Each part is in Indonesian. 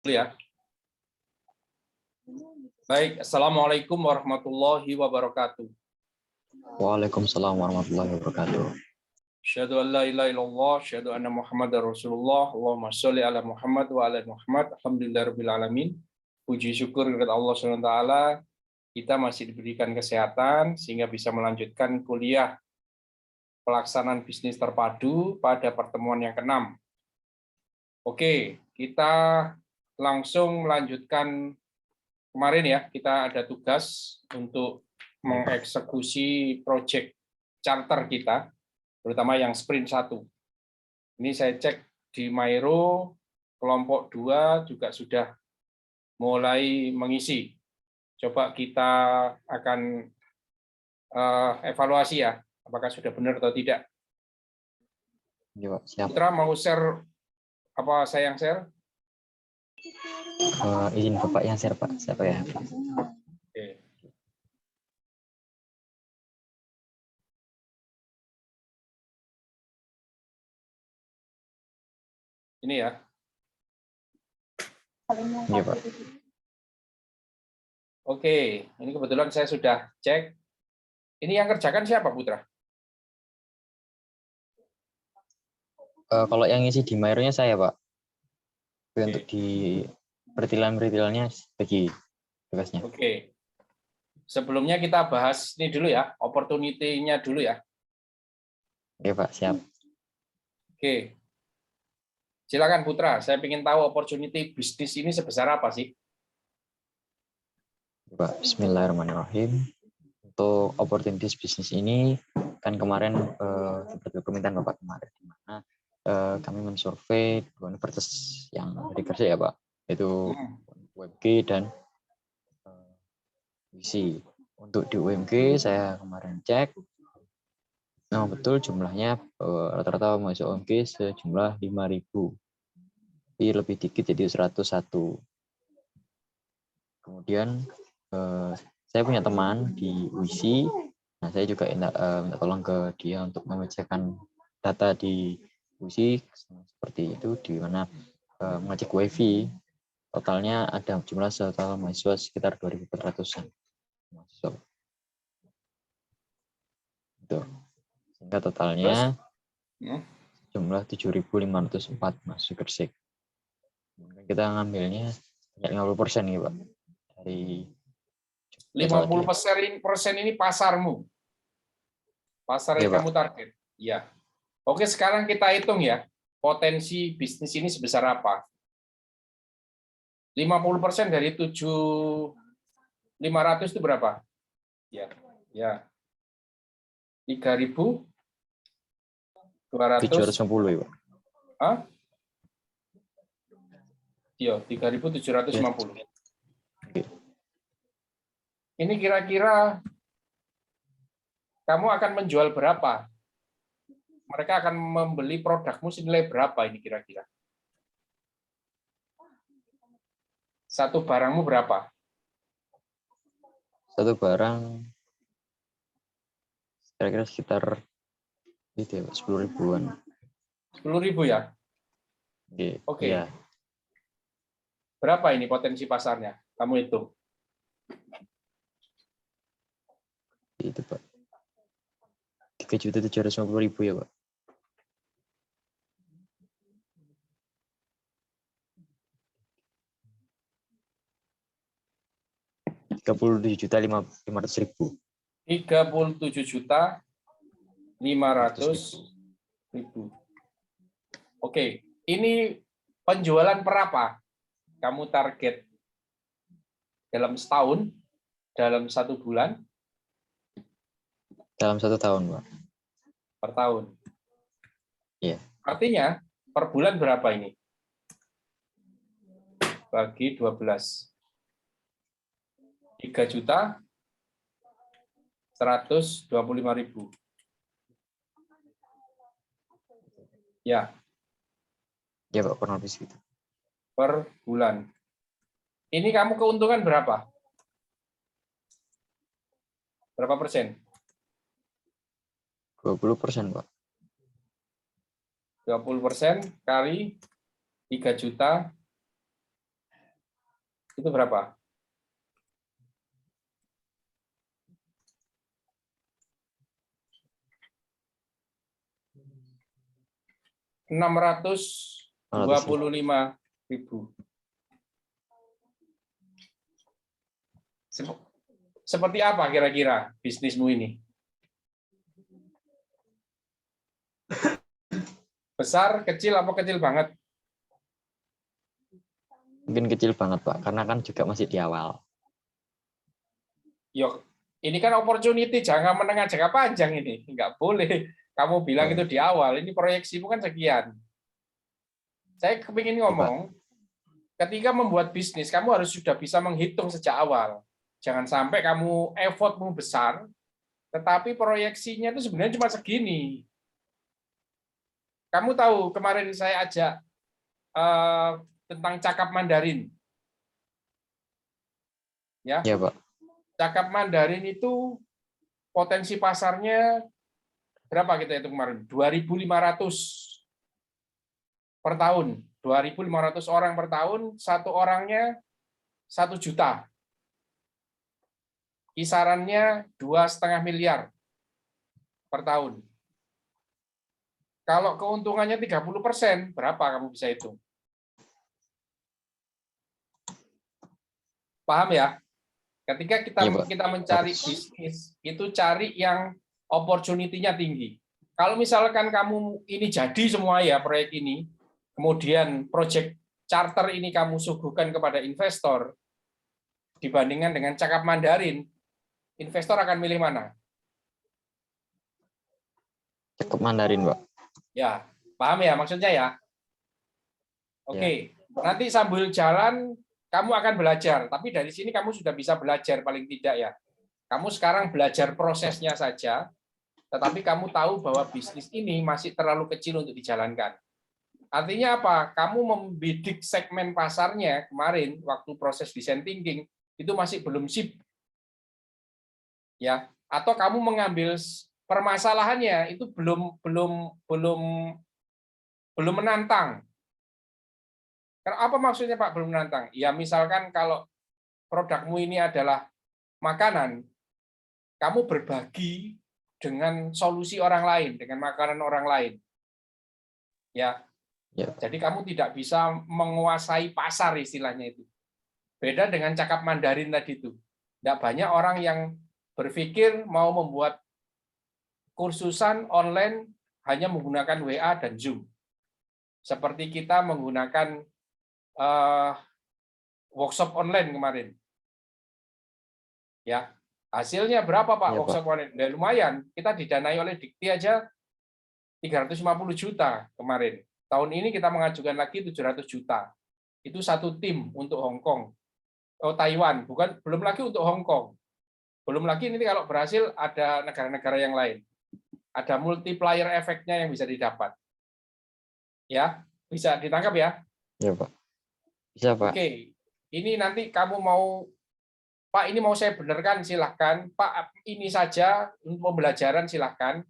Ya. Baik, Assalamualaikum warahmatullahi wabarakatuh. Waalaikumsalam warahmatullahi wabarakatuh. Asyhadu an la ilaha illallah, asyhadu anna Muhammadar Rasulullah. Allahumma sholli ala Muhammad wa ala Muhammad. Alhamdulillahirabbil alamin. Puji syukur kepada Allah Subhanahu wa taala, kita masih diberikan kesehatan sehingga bisa melanjutkan kuliah pelaksanaan bisnis terpadu pada pertemuan yang ke-6. Oke, kita langsung melanjutkan. Kemarin ya, kita ada tugas untuk mengeksekusi proyek charter kita, terutama yang sprint 1. Ini saya cek di Mairo, kelompok 2 juga sudah mulai mengisi. Coba kita akan evaluasi ya, apakah sudah benar atau tidak. Ya, siap. Putra mau share apa saya yang share? Izin Bapak yang share, Pak. Siapa ya? Oke. Ini ya. Iya, Pak. Oke, ini kebetulan saya sudah cek. Ini yang kerjakan siapa, Putra? Kalau yang ngisi di Mairo-nya saya, Pak. Oke. Untuk di peritilan-peritilannya bagi tugasnya. Oke. Sebelumnya kita bahas ini dulu ya, opportunity-nya dulu ya. Oke, Pak, siap. Oke. Silakan Putra, saya ingin tahu opportunity bisnis ini sebesar apa sih? Pak, bismillahirrahmanirrahim. Untuk opportunities bisnis ini kan kemarin seperti permintaan Bapak kemarin, di mana kami mensurvei dua universitas yang di Gresik ya, Pak, yaitu UMG dan UISI. Untuk di UMG saya kemarin cek, nah betul jumlahnya rata-rata masuk UMG sejumlah 5.000, tapi lebih dikit jadi 101. Kemudian saya punya teman di UISI, nah saya juga minta tolong ke dia untuk mengecekkan data di UISI seperti itu, di mana mengecek WiFi. Totalnya ada jumlah total mahasiswa sekitar 2.400-an mahasiswa. Itu. Sehingga totalnya jumlah 7.504 mahasiswa Gresik. Kita ngambilnya 50% nih, Pak. Dari 50% ini pasarmu. Pasar yang kamu target. Ya. Oke, sekarang kita hitung ya. Potensi bisnis ini sebesar apa? 50% dari 7.500 itu berapa? Ya. Ya. 3.250 ya, Pak. Hah? Iya, 3.750. Ini kira-kira kamu akan menjual berapa? Mereka akan membeli produkmu senilai berapa ini kira-kira? Satu barangmu berapa? Satu barang kira-kira sekitar itu ya, 10.000-an. 10.000 ya? Oke. Ya. Berapa ini potensi pasarnya? Kamu hitung. Itu, Pak. 3.750.000 ya, Pak. 37.500.000. 37.500.000. Oke, ini penjualan per apa? Kamu target dalam setahun, dalam 1 bulan? Dalam 1 tahun, Pak. Per tahun. Iya. Artinya per bulan berapa ini? Bagi 12. 3.125.000. Ya. Ya, Pak, kurang lebih segitu. Per bulan. Ini kamu keuntungan berapa? Berapa persen? 20%, Pak. 20% kali 3 juta Itu berapa? Rp625.000. Seperti apa kira-kira bisnismu ini? Besar, kecil, apa kecil banget? Mungkin kecil banget, Pak, karena kan juga masih di awal. Yuk, ini kan opportunity jangka menengah, jangka panjang ini. Nggak boleh kamu bilang itu di awal. Ini proyeksimu kan sekian. Saya kepingin ngomong, ketika membuat bisnis, kamu harus sudah bisa menghitung sejak awal. Jangan sampai kamu effortmu besar, tetapi proyeksinya itu sebenarnya cuma segini. Kamu tahu, kemarin saya ajak tentang cakap Mandarin. Ya, Pak. Cakap Mandarin itu potensi pasarnya berapa kita hitung kemarin? 2.500 per tahun. 2.500 orang per tahun, satu orangnya 1 juta. Kisarannya 2,5 miliar per tahun. Kalau keuntungannya 30%, berapa kamu bisa hitung? Paham ya? Ketika kita mencari bisnis, itu cari yang opportunity-nya tinggi. Kalau misalkan kamu ini jadi semua ya proyek ini, kemudian proyek charter ini kamu suguhkan kepada investor, dibandingkan dengan cakap Mandarin, investor akan milih mana? Cakap Mandarin, Pak. Ya, paham ya maksudnya ya? Oke, nanti sambil jalan kamu akan belajar, tapi dari sini kamu sudah bisa belajar paling tidak ya. Kamu sekarang belajar prosesnya saja, tetapi kamu tahu bahwa bisnis ini masih terlalu kecil untuk dijalankan. Artinya apa? Kamu membidik segmen pasarnya kemarin waktu proses design thinking itu masih belum sip. Ya, atau kamu mengambil permasalahannya itu belum menantang. Apa maksudnya Pak belum menantang? Ya misalkan kalau produkmu ini adalah makanan, kamu berbagi dengan solusi orang lain, dengan makanan orang lain. Ya. Jadi kamu tidak bisa menguasai pasar istilahnya itu. Beda dengan cakap Mandarin tadi itu. Tidak banyak orang yang berpikir mau membuat kursusan online hanya menggunakan WA dan Zoom. Seperti kita menggunakan workshop online kemarin. Ya, hasilnya berapa Pak workshop online? Ya, lumayan. Kita didanai oleh Dikti aja 350 juta kemarin. Tahun ini kita mengajukan lagi 700 juta. Itu satu tim untuk Hong Kong. Oh, Taiwan, belum lagi untuk Hong Kong. Belum lagi ini kalau berhasil ada negara-negara yang lain. Ada multiplier efeknya yang bisa didapat. Ya, bisa ditangkap ya? Ya, Pak. Bisa, Pak. Oke. Ini nanti kamu mau Pak, ini mau saya benarkan silahkan. Pak, ini saja untuk pembelajaran silahkan.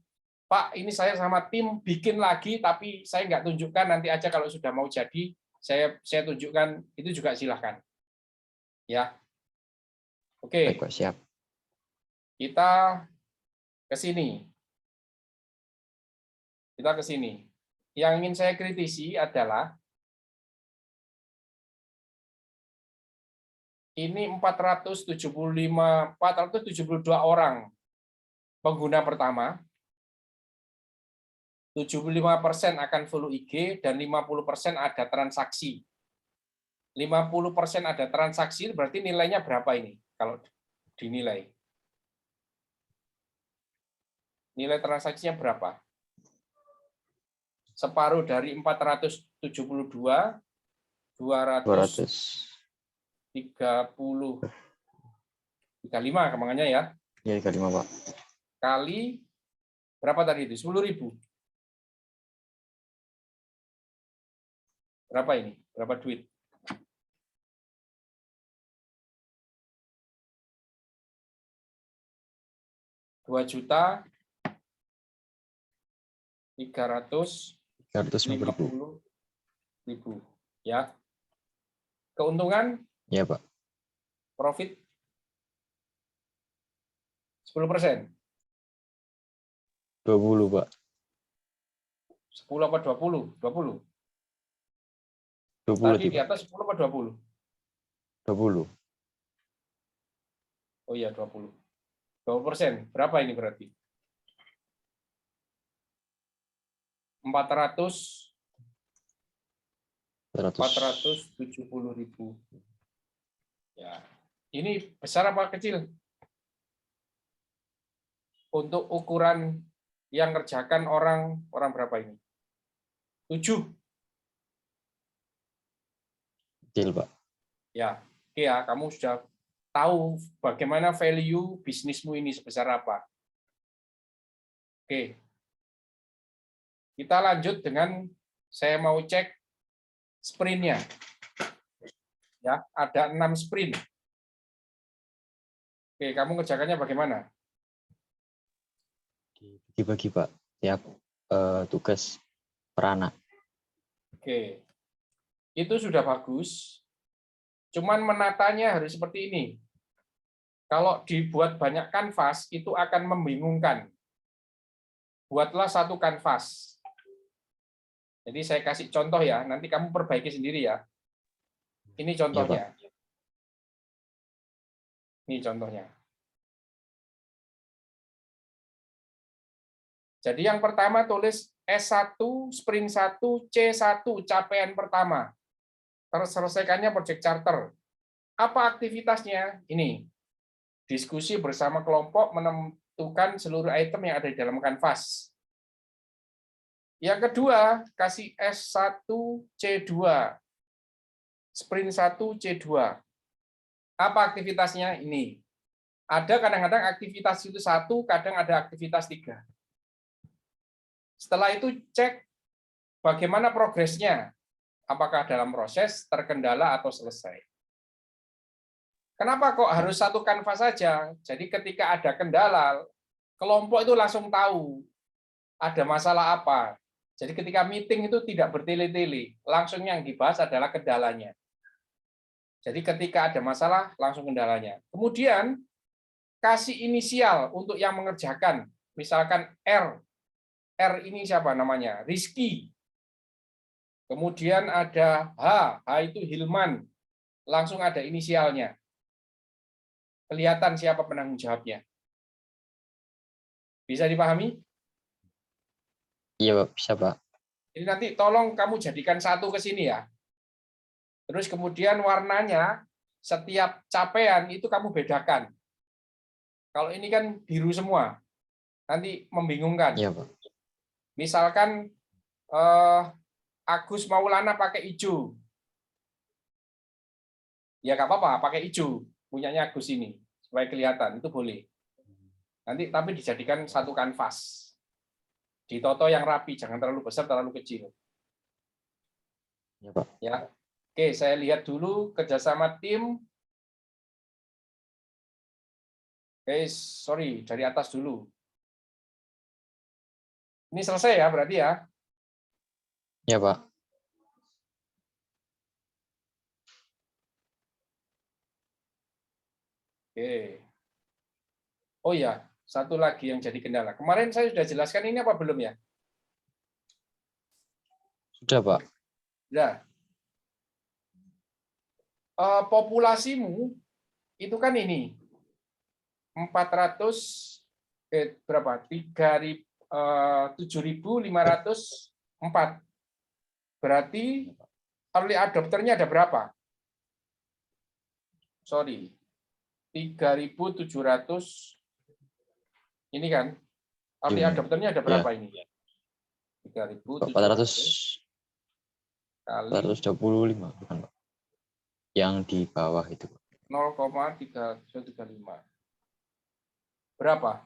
Pak, ini saya sama tim bikin lagi, tapi saya nggak tunjukkan, nanti aja kalau sudah mau jadi, saya tunjukkan, itu juga silahkan. Ya. Oke. Baik, Pak, siap. Kita ke sini. Yang ingin saya kritisi adalah ini 472 orang pengguna pertama, 75% akan follow IG, dan 50% ada transaksi. 50% ada transaksi, berarti nilainya berapa ini? Kalau dinilai. Nilai transaksinya berapa? Separuh dari 472, 230, 35 kemangnya ya? Ya, 35, Pak. Kali berapa tadi itu? 10.000. Berapa ini? Berapa duit? Rp2.350.000. Ya. Keuntungan? Ya, Pak. Profit 10%. 20, Pak. 10 apa 20? 20. 20 Tadi di tiba. atas 10 apa 20? 20. Oh iya 20. 20%. Berapa ini berarti? 470.000. Ya. Ini besar apa kecil? Untuk ukuran yang kerjakan orang berapa ini? 7. Kecil, Pak. Ya. Oke ya, kamu sudah tahu bagaimana value bisnismu ini sebesar apa. Oke. Kita lanjut dengan saya mau cek sprintnya. Ya, ada 6 sprint. Oke, kamu ngerjakannya bagaimana? Dibagi, Pak. Tiap tugas per anak. Oke. Itu sudah bagus. Cuman menatanya harus seperti ini. Kalau dibuat banyak kanvas, itu akan membingungkan. Buatlah satu kanvas. Jadi saya kasih contoh ya, nanti kamu perbaiki sendiri ya. Ini Iya, Pak. contohnya. Ini contohnya. Jadi yang pertama tulis S1, sprint 1, C1, capaian pertama. Terselesaikannya project charter. Apa aktivitasnya? Ini. Diskusi bersama kelompok menentukan seluruh item yang ada di dalam kanvas. Yang kedua, kasih S1, C2. Sprint 1, C2. Apa aktivitasnya? Ini. Ada kadang-kadang aktivitas itu 1, kadang ada aktivitas 3. Setelah itu cek bagaimana progresnya. Apakah dalam proses, terkendala, atau selesai. Kenapa kok harus satu kanvas saja? Jadi ketika ada kendala, kelompok itu langsung tahu ada masalah apa. Jadi ketika meeting itu tidak bertele-tele, langsung yang dibahas adalah kendalanya. Jadi ketika ada masalah, langsung kendalanya. Kemudian kasih inisial untuk yang mengerjakan. Misalkan R. R ini siapa namanya? Rizky. Kemudian ada H. H itu Hilman. Langsung ada inisialnya. Kelihatan siapa penanggung jawabnya. Bisa dipahami? Iya, Pak. Bisa, Pak. Jadi nanti tolong kamu jadikan satu ke sini ya. Terus kemudian warnanya setiap capaian itu kamu bedakan. Kalau ini kan biru semua, nanti membingungkan. Iya, Pak. Misalkan Agus Maulana pakai hijau. Ya nggak apa-apa, pakai hijau. Punyanya Agus ini, supaya kelihatan, itu boleh. Nanti tapi dijadikan satu kanvas. Ditoto yang rapi, jangan terlalu besar, terlalu kecil. Iya, Pak. Ya. Oke, saya lihat dulu kerjasama tim. Oke, sorry, dari atas dulu. Ini selesai ya, berarti ya. Iya, Pak. Oke. Oh ya, satu lagi yang jadi kendala. Kemarin saya sudah jelaskan ini apa belum ya? Sudah, Pak. Sudah. Populasimu itu kan ini 400 berapa? 7.504. Berarti early adopternya ada berapa? Sorry. 3.700. Ini kan early adopternya ada berapa ini? 3.700 kali 425, bukan, Pak? Yang di bawah itu. 0,335. Berapa?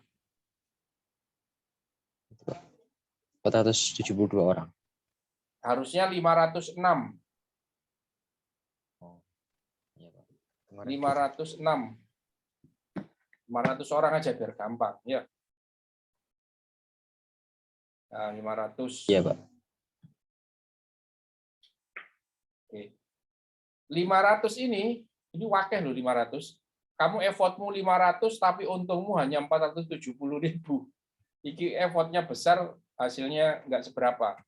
472 orang. Harusnya 506. Oh. Iya, Pak. 506. 500 orang aja biar gampang, ya. Nah, 500. Iya, Pak. Oke. 500 ini wakil loh 500. Kamu effortmu 500 tapi untungmu hanya 470.000. Iki effortnya besar, hasilnya nggak seberapa.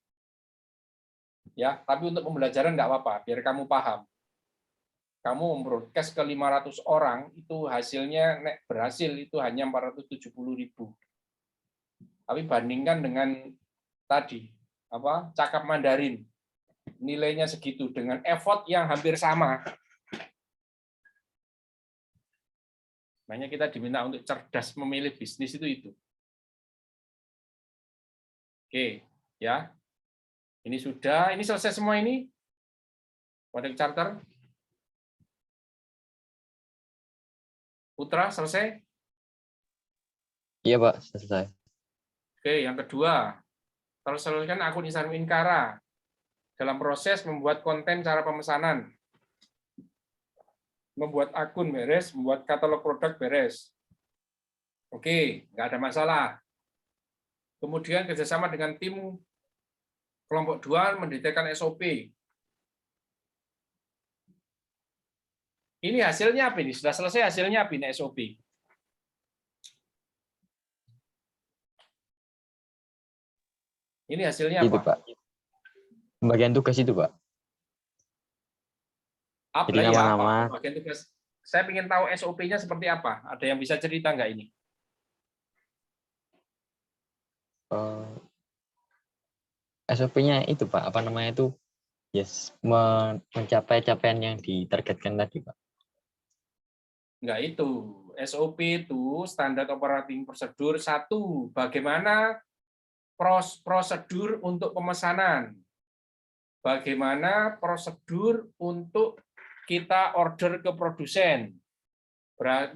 Ya, tapi untuk pembelajaran nggak apa-apa, biar kamu paham. Kamu membroadcast ke 500 orang, itu hasilnya berhasil itu hanya 470.000. Tapi bandingkan dengan tadi, cakap Mandarin, nilainya segitu dengan effort yang hampir sama. Makanya kita diminta untuk cerdas memilih bisnis itu. Oke, ya. Ini sudah, ini selesai semua ini. Product charter. Putra, selesai? Iya, Pak, selesai. Oke, yang kedua, terselesaikan akun Instagram Inkara dalam proses membuat konten cara pemesanan. Membuat akun beres, membuat katalog produk beres. Oke, nggak ada masalah. Kemudian kerjasama dengan tim kelompok 2 mendetailkan SOP. Ini hasilnya apa ini? Sudah selesai hasilnya apa ini SOP? Ini hasilnya Itu, apa? Pak. Pembagian tugas itu, Pak. Jadi Apa ya? nama-nama. Bagian tugas. Saya ingin tahu SOP-nya seperti apa. Ada yang bisa cerita nggak ini? SOP-nya itu, Pak, apa namanya itu? Yes, mencapai capaian yang ditargetkan tadi, Pak. Enggak itu. SOP itu standar operating procedure 1. Bagaimana prosedur untuk pemesanan. Bagaimana prosedur untuk kita order ke produsen.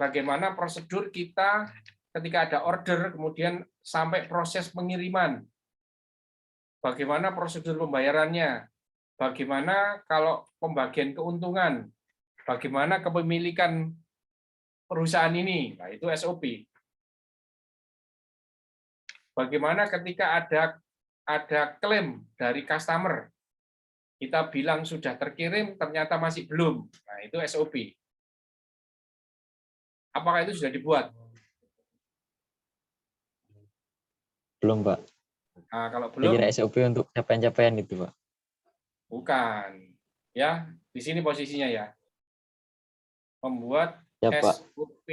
Bagaimana prosedur kita ketika ada order kemudian sampai proses pengiriman. Bagaimana prosedur pembayarannya. Bagaimana kalau pembagian keuntungan. Bagaimana kepemilikan perusahaan ini. Nah, itu SOP. Bagaimana ketika ada klaim dari customer, kita bilang sudah terkirim, ternyata masih belum. Nah, itu SOP. Apakah itu sudah dibuat? Belum, Pak. Nah, kalau Saya belum, kira SOP untuk capaian-capaian itu, Pak. bukan. Ya, di sini posisinya ya. Membuat Ya, Pak. SOP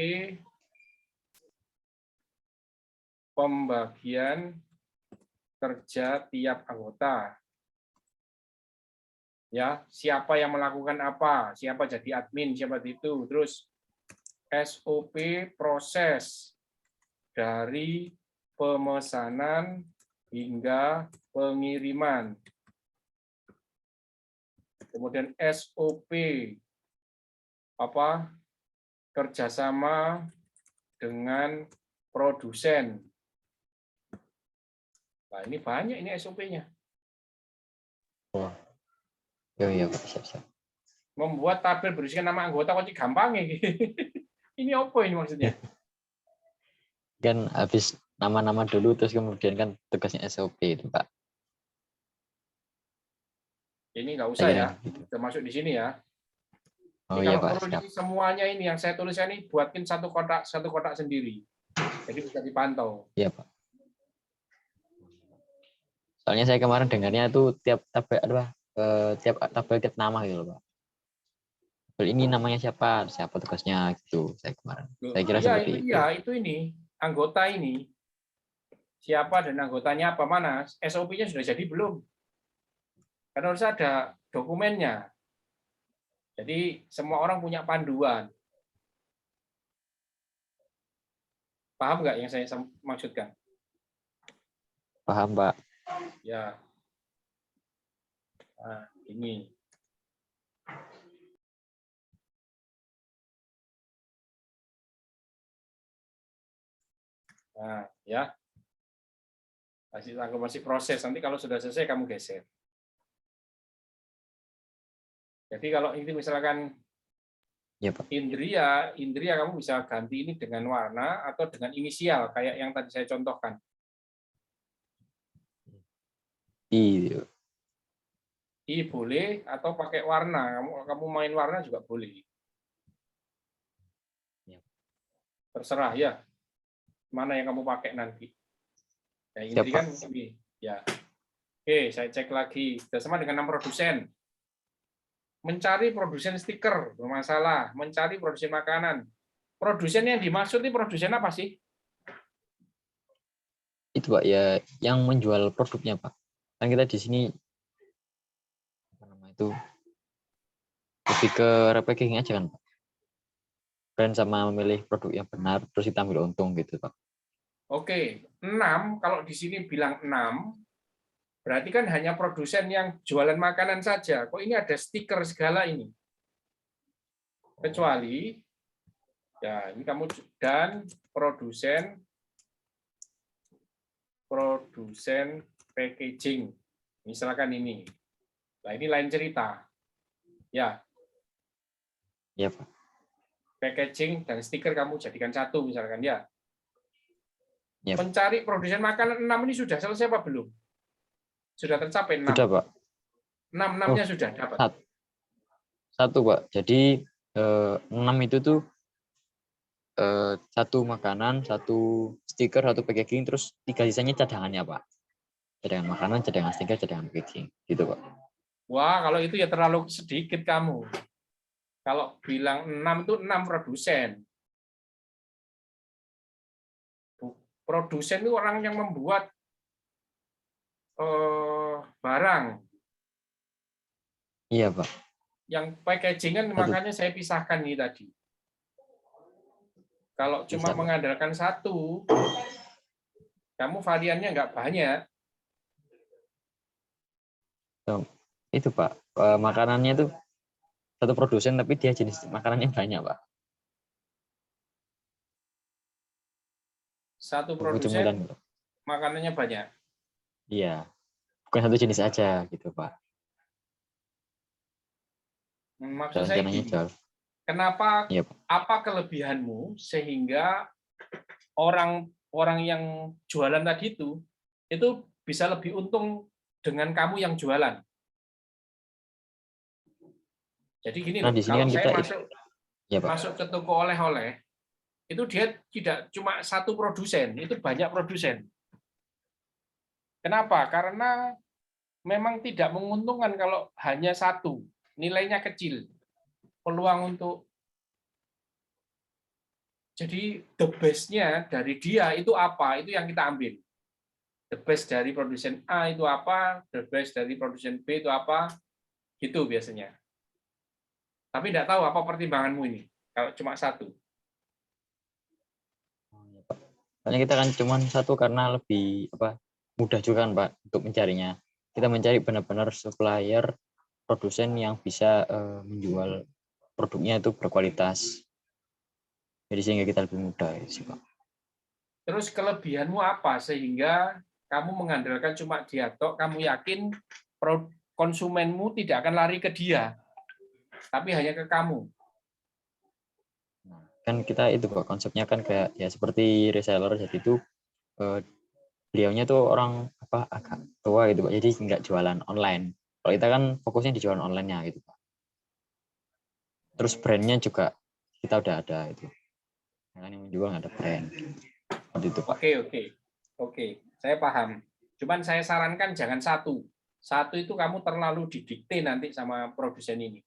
pembagian kerja tiap anggota. Ya, siapa yang melakukan apa, siapa jadi admin, siapa itu. Terus SOP proses dari pemesanan hingga pengiriman. Kemudian SOP kerjasama dengan produsen. Nah, ini banyak ini SOP-nya. Oh. Ya, Pak, siap-siap. Membuat tabel berisikan nama anggota kok gampang ya. Ini apa ini maksudnya? Kan habis nama-nama dulu terus kemudian kan tugasnya SOP itu, Pak. Ini nggak usah Saya kira ya, gitu. termasuk di sini ya. Oh Ini iya, kalau Pak, perlu siap. ini semuanya ini yang saya tuliskan ini buatin satu kotak sendiri. Jadi bisa dipantau. Iya, Pak. Soalnya saya kemarin dengarnya tuh tiap tabel tiap nama gitu loh, Pak. Tabel ini namanya siapa tugasnya gitu. Saya kemarin. Saya kira Iya, seperti itu itu. dia, itu ini anggota ini. Siapa dan anggotanya apa mana? SOP-nya sudah jadi belum? Karena harus ada dokumennya. Jadi semua orang punya panduan. Paham nggak yang saya maksudkan? Paham, Pak. Ya. Nah, ini. Nah, ya. Masih proses. Nanti kalau sudah selesai kamu geser. Jadi kalau ini misalkan Ya, Pak. Indria kamu bisa ganti ini dengan warna atau dengan inisial kayak yang tadi saya contohkan. Iya. I boleh atau pakai warna. Kamu main warna juga boleh. Ya. Terserah ya. Mana yang kamu pakai nanti. Ya, ini Siap, Pak. kan ini. Ya. Oke, saya cek lagi. Sudah sama dengan 6 produsen. Mencari produsen stiker, bermasalah. Mencari produsen makanan. Produsen yang dimaksud ini produsen apa sih? Itu Pak ya yang menjual produknya Pak. Kan kita di sini apa namanya itu lebih ke repacking aja kan Pak. Brand sama memilih produk yang benar terus kita ambil untung gitu Pak. Oke, 6, kalau di sini bilang 6, berarti kan hanya produsen yang jualan makanan saja. Kok ini ada stiker segala ini? Kecuali, ya ini kamu, dan produsen packaging. Misalkan ini. Nah, ini lain cerita. Ya, Iya Pak. packaging dan stiker kamu jadikan satu misalkan ya. Iya, Pak. Mencari produsen makanan 6 ini sudah selesai apa belum? Sudah tercapai 6? Sudah Pak. 6-nya sudah dapat? Satu Pak. Jadi 6 itu tuh satu makanan, satu stiker, satu packaging, terus 3 sisanya cadangannya Pak. Cadangan makanan, cadangan stiker, cadangan packaging, gitu Pak. Wah, kalau itu ya terlalu sedikit kamu. Kalau bilang 6 itu 6 produsen. Produsen itu orang yang membuat barang. Iya Pak. Yang packaging kan makanya saya pisahkan ini tadi. Kalau cuma Bisa, mengandalkan satu, kamu variannya nggak banyak. Itu Pak, makanannya itu satu produsen tapi dia jenis makanannya banyak Pak. Satu Buku cemilan. produsen makanannya banyak. Iya, bukan satu jenis aja gitu Pak. Maksud saya Rencananya gini, jual. kenapa, Iya Pak. apa kelebihanmu sehingga orang yang jualan tadi itu bisa lebih untung dengan kamu yang jualan. Jadi gini Nah loh, di sini kalau kan saya kita ya Pak. masuk ke toko oleh-oleh, itu dia tidak cuma satu produsen, itu banyak produsen. Kenapa? Karena memang tidak menguntungkan kalau hanya satu, nilainya kecil. Peluang untuk jadi the best-nya dari dia itu apa? Itu yang kita ambil. The best dari produsen A itu apa? The best dari produsen B itu apa? Gitu biasanya. Tapi tidak tahu apa pertimbanganmu ini kalau cuma satu. Soalnya kita kan cuma satu karena lebih mudah juga kan Pak untuk mencarinya. Kita mencari benar-benar supplier produsen yang bisa menjual produknya itu berkualitas. Jadi sehingga kita lebih mudah sih Pak. Terus kelebihanmu apa sehingga kamu mengandalkan cuma dia tok, kamu yakin konsumenmu tidak akan lari ke dia, tapi hanya ke kamu. Nah, kan kita itu Pak konsepnya kan kayak ya seperti reseller, jadi itu beliaunya tuh orang agak tua gitu Pak, jadi nggak jualan online. Kalau kita kan fokusnya di jualan online-nya gitu Pak. Terus brandnya juga kita udah ada itu. Yang menjual nggak ada brand. Seperti itu Pak. Oke, saya paham. Cuman saya sarankan jangan satu. Satu itu kamu terlalu didikte nanti sama produsen ini.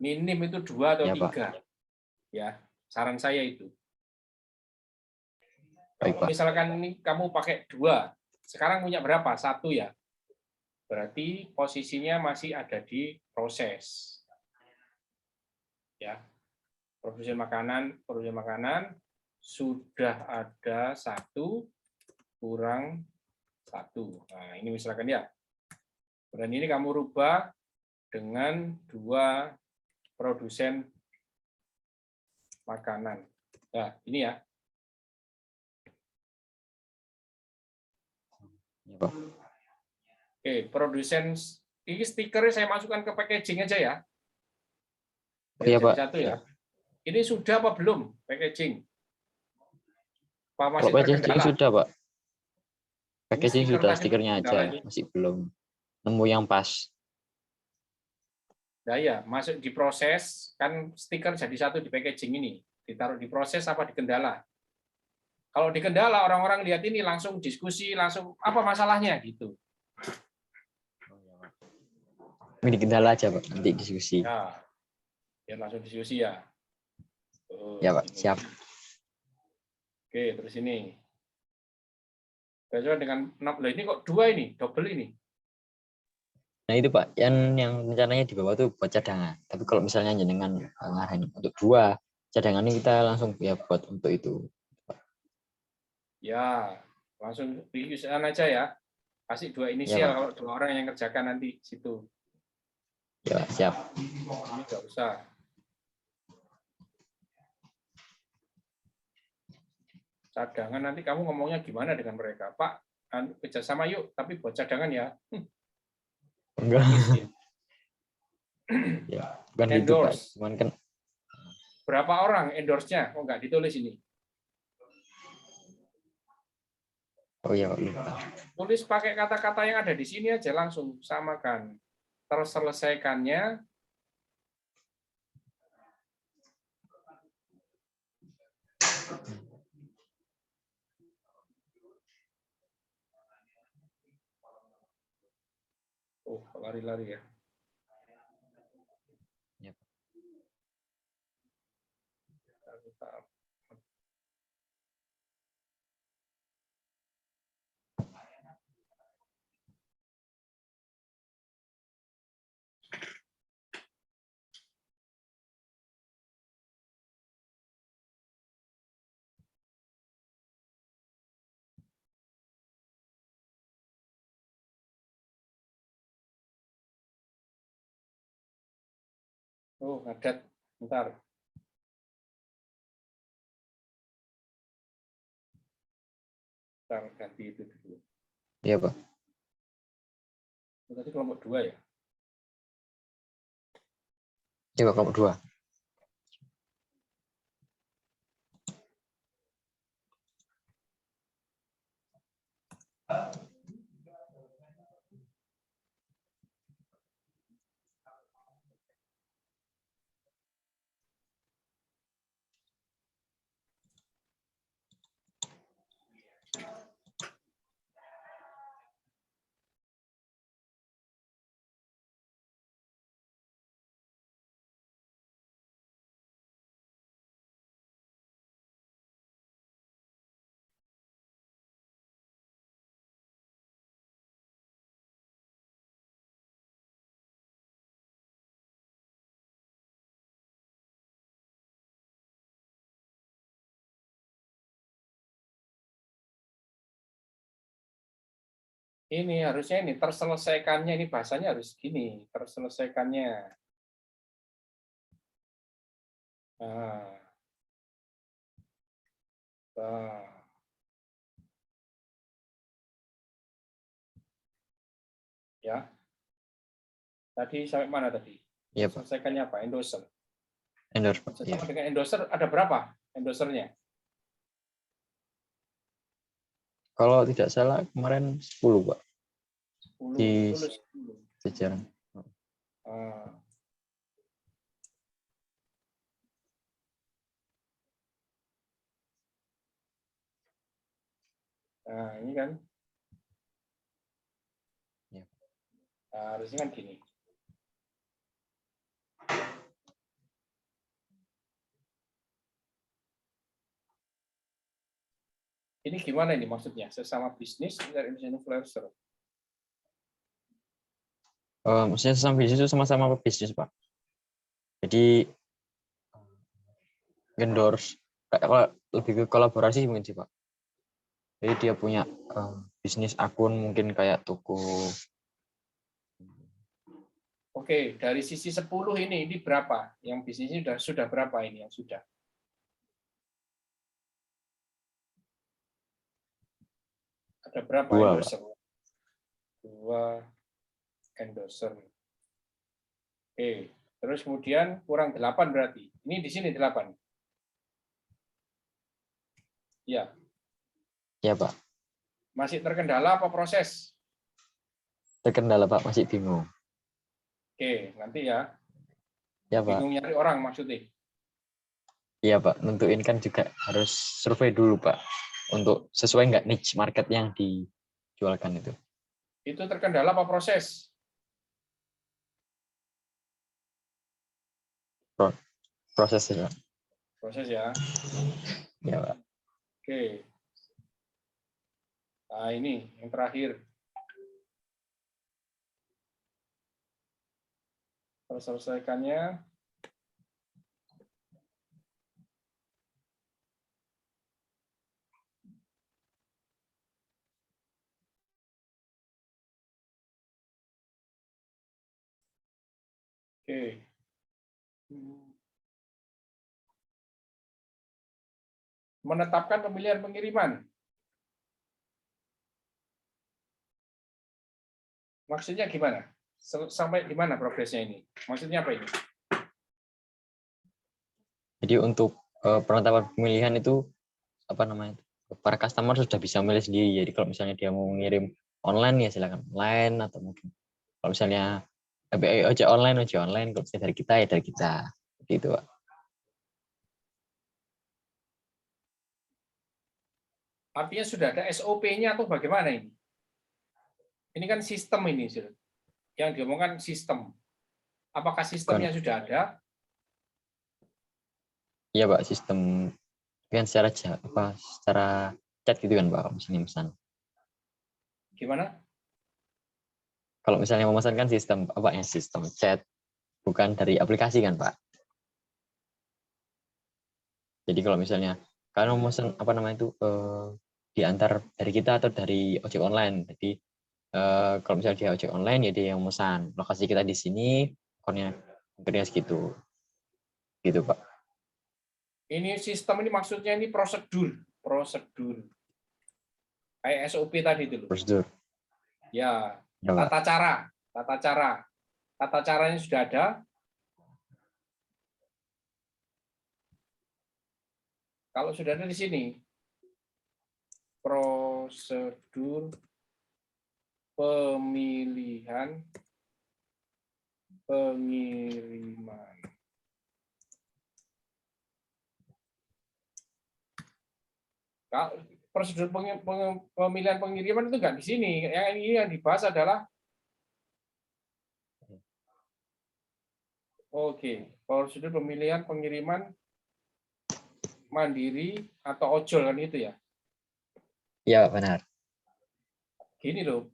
Minim itu 2 atau 3. Pak. Ya, saran saya itu. Baik, Kalau Pak. misalkan ini kamu pakai 2, sekarang punya berapa? 1 ya. Berarti posisinya masih ada di proses. Ya. Produsen makanan sudah ada 1 kurang 1. Nah, ini misalkan ya. Dan ini kamu rubah dengan 2 produsen makanan. Nah, ini ya. Oke, produsen ini stikernya saya masukkan ke packaging aja ya. Iya, Pak. 1 ya. Ini sudah apa belum packaging? Apa masih packaging terkendala? sudah, Pak. Packaging sudah, stikernya aja ini. masih belum nemu yang pas. Nah ya, masuk di proses, kan stiker jadi satu di packaging ini. Ditaruh di proses apa di kendala. Kalau di kendala, orang-orang lihat ini langsung diskusi, langsung apa masalahnya gitu. Ini kendala aja Pak, nanti diskusi. Ya, biar langsung diskusi ya. Ya Pak, Ini. siap. Oke, terus ini. Sesuai dengan 6, ini kok 2 ini, double ini. Nah itu Pak, yang rencananya di bawah tuh buat cadangan. Tapi kalau misalnya jenengan ngarahin untuk 2 cadangan ini kita langsung ya buat untuk itu. Ya, langsung diusahakan aja ya. Kasih 2 Ya inisial Pak, kalau 2 orang yang kerjakan nanti situ. ya Pak, siap. Ini nggak usah. Cadangan nanti kamu ngomongnya gimana dengan mereka, Pak? Kerjasama yuk, tapi buat cadangan ya. Enggak. Izin. Ya, bukan gitu Pak. Endorse. Cuman kan Berapa orang endorse-nya? Oh, nggak ditulis ini. oh ya Pak, lupa. Tulis pakai kata-kata yang ada di sini aja langsung samakan. Terselesaikannya lari-lari ya. Yep. Oh, ngadat. Bentar. Bentar, ganti itu dulu. Iya Pak. Tadi kelompok 2 ya? Coba kelompok 2. Ini harusnya ini terselesaikannya, ini bahasanya harus gini, terselesaikannya. Nah. Nah. Ya. Tadi sampai mana tadi? Iya Pak. Selesaikannya apa? Endorser. Endorse Pak. Iya. Sama dengan endorser ada berapa endorsernya? Kalau tidak salah kemarin 10 Pak. 10. Di Tulis 10. jajaran. Ah. Nah, ini kan. Ya. Nah, harusnya kan gini. Ini gimana ini maksudnya? Sesama bisnis dari influencer. Maksudnya sama bisnis itu sama-sama bisnis Pak. Jadi endorse kalau lebih ke kolaborasi mungkin sih Pak. Jadi dia punya bisnis akun mungkin kayak toko. Oke, dari sisi 10 ini berapa? Yang bisnisnya sudah berapa ini yang sudah? Ada berapa 2 endorser? Pak. 2 endorser. Oke, terus kemudian kurang 8 berarti. Ini di sini 8. Ya. Iya Pak. Masih terkendala apa proses? Terkendala Pak, masih bingung. Oke, nanti ya. Ya, Pak. Bingung nyari orang maksudnya. Iya, Pak. Nentuin kan juga harus survei dulu, Pak. Untuk sesuai nggak niche market yang dijualkan itu. Itu terkendala apa proses? Prosesnya, Pak. Proses ya. Ya, Pak. Oke. Nah, ini yang terakhir. Selesaikannya. Oke. Menetapkan pemilihan pengiriman. Maksudnya gimana? Sampai di mana progresnya ini? Maksudnya apa ini? Jadi untuk penetapan pemilihan itu apa namanya? Para customer sudah bisa memilih sendiri. Jadi kalau misalnya dia mau mengirim online ya silakan online, atau mungkin kalau misalnya ojek online. Kalau misalnya dari kita ya dari kita. Gitu, Pak. Artinya sudah ada SOP-nya atau bagaimana ini? Ini kan sistem ini, yang diomongkan sistem. Apakah sistemnya Bukan, sudah ada? iya, Pak, sistem kan secara chat gitu kan, Pak, kalau misalnya pesan. Gimana? Kalau misalnya memesan kan sistem apa ya, sistem chat, bukan dari aplikasi kan, Pak. Jadi kalau misalnya kalian memesan apa namanya itu diantar dari kita atau dari ojek online. Jadi kalau misalnya dia ojek online ya dia yang memesan. Lokasi kita di sini, ongkirnya segitu. Gitu, Pak. Ini sistem ini maksudnya ini prosedur. Prosedur. Kayak SOP tadi itu loh. Prosedur. Ya, Ya, Pak. tata cara. Tata cara. Tata caranya sudah ada. Kalau sudah ada di sini, prosedur pemilihan pengiriman. Kalau prosedur pemilihan pengiriman itu nggak di sini. Yang ini yang dibahas adalah prosedur pemilihan pengiriman mandiri atau ojol kan itu ya. Iya, benar. Gini loh,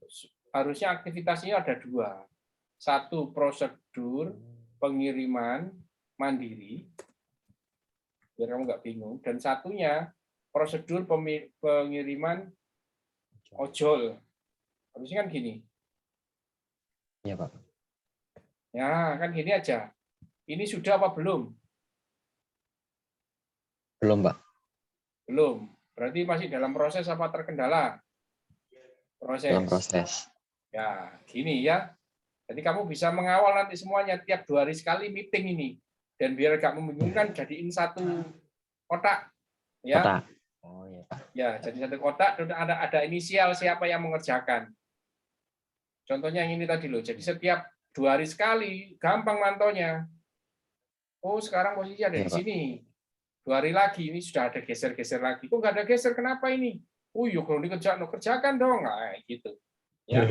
harusnya aktivitasnya ada dua. Satu, prosedur pengiriman mandiri, biar kamu nggak bingung. Dan satunya, prosedur pengiriman ojol. Harusnya kan gini. Iya, Pak. Ya, kan gini aja. Ini sudah apa belum? Belum, Pak. Belum. Berarti masih dalam proses apa terkendala? Dalam Proses. proses. Ya, gini ya. Jadi kamu bisa mengawal nanti semuanya tiap 2 hari sekali meeting ini. Dan biar gak membingungkan, jadiin satu kotak. Ya, Kota. Oh, iya, Pak. ya, jadi satu kotak dan ada inisial siapa yang mengerjakan. Contohnya yang ini tadi loh. Jadi setiap 2 hari sekali, gampang mantaunya. Oh, sekarang posisi ada Iya, di Pak. sini. 2 hari lagi, ini sudah ada geser-geser lagi. Kok nggak ada geser? Kenapa ini? Oh, yuk kalau kerjakan dong. Nah, gitu. Ya,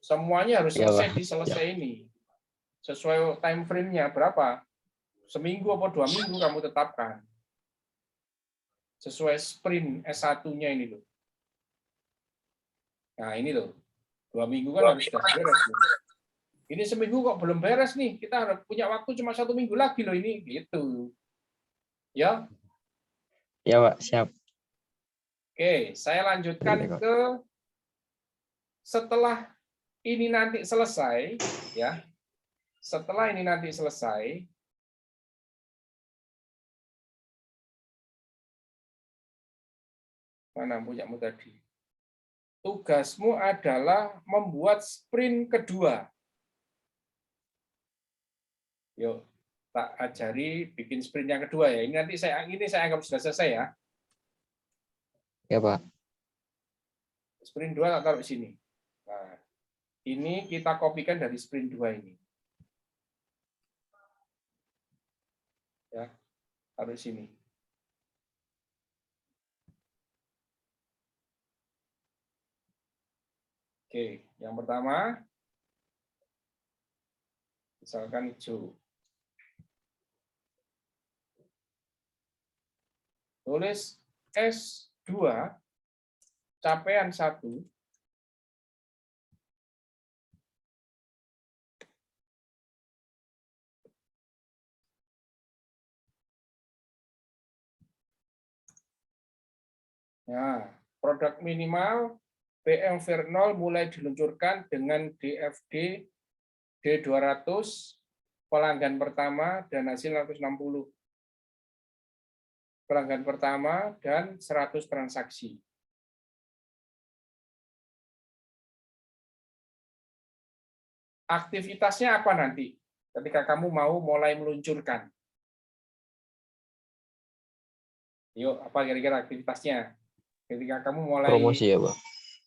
semuanya harus Iya, Pak. selesai selesai ini. Sesuai time frame-nya berapa? Seminggu atau 2 minggu kamu tetapkan. Sesuai sprint S1-nya ini loh. Nah, ini loh. 2 minggu kan harus sudah beres. Loh. Ini seminggu kok belum beres nih. Kita harus punya waktu cuma 1 minggu lagi loh ini. Gitu. Ya. Iya, Pak. Siap. Oke, saya lanjutkan Gitu, Pak. ke setelah ini nanti selesai, ya. Setelah ini nanti selesai, mana punyamu tadi? Tugasmu adalah membuat sprint kedua. Yuk, tak ajari bikin sprint yang kedua ya. Ini nanti saya anggap sudah selesai ya. Iya, Pak. Sprint 2 tak taruh di sini. Nah, ini kita kopikan dari sprint 2 ini. Ya, taruh sini. Oke, yang pertama, misalkan hijau. Tulis S2, capaian 1, nah, produk minimal BM Vir 0 mulai diluncurkan dengan DFD D200, pelanggan pertama dan hasil 160. Pelanggan pertama dan 100 transaksi. Aktivitasnya apa nanti ketika kamu mau mulai meluncurkan? Yuk, apa kira-kira aktivitasnya? Ketika kamu mulai Promosi ya, Pak.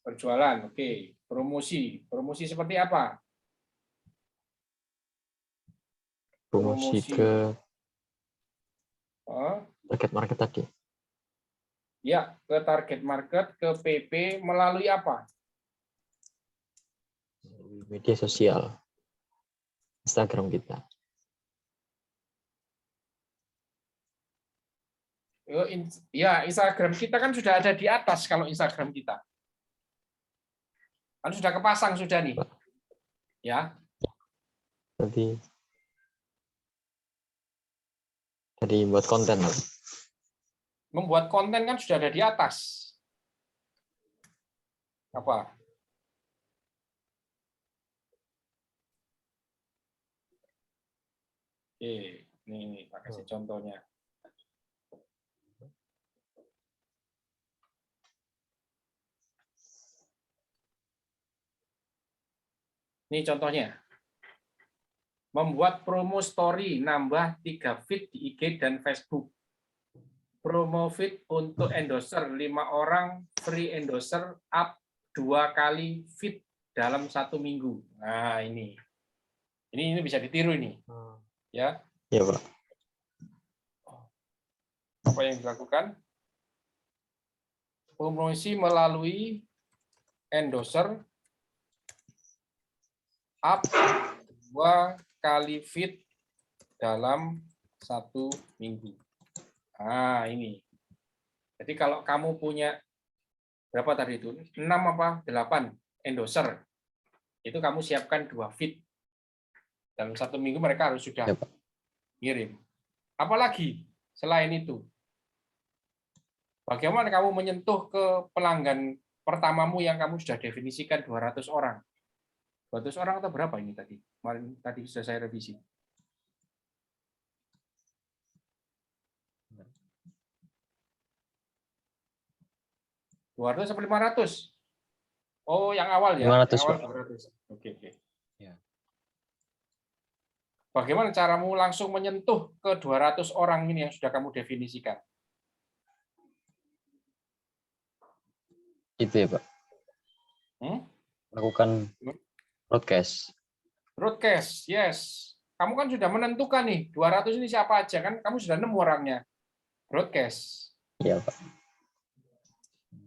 berjualan, oke. Promosi. Promosi seperti apa? Promosi ke target market tadi. Ya, ke target market, ke PP melalui apa? Media sosial. Instagram kita. Ya, Instagram kita kan sudah ada di atas kalau Instagram kita. Kan sudah kepasang sudah nih. Ya. Tadi buat konten, Pak. Membuat konten kan sudah ada di atas. Apa? Oke, ini tak kasih contohnya. Ini contohnya. Membuat promo story, nambah 3 feed di IG dan Facebook. Promo feed untuk endorser 5 orang, free endorser up 2 kali feed dalam 1 minggu. Nah, ini bisa ditiru ini. Ya. Iya, Pak. Apa yang dilakukan? Promosi melalui endorser up 2 kali feed dalam 1 minggu. Nah, ini. Jadi kalau kamu punya berapa tadi itu? 6 apa 8 endorser. Itu kamu siapkan 2 feed. Dalam 1 minggu mereka harus sudah ngirim. Apalagi selain itu? Bagaimana kamu menyentuh ke pelanggan pertamamu yang kamu sudah definisikan 200 orang? 200 orang atau berapa ini tadi? Kemarin tadi sudah saya revisi. 200 sampai 500. Oh, yang awal ya? 500, Yang awal Pak. 200. Oke. Ya. Bagaimana caramu langsung menyentuh ke 200 orang ini yang sudah kamu definisikan? Itu ya, Pak. Lakukan broadcast. Broadcast, yes. Kamu kan sudah menentukan nih, 200 ini siapa aja, kan kamu sudah nemu orangnya. Broadcast. Iya, Pak.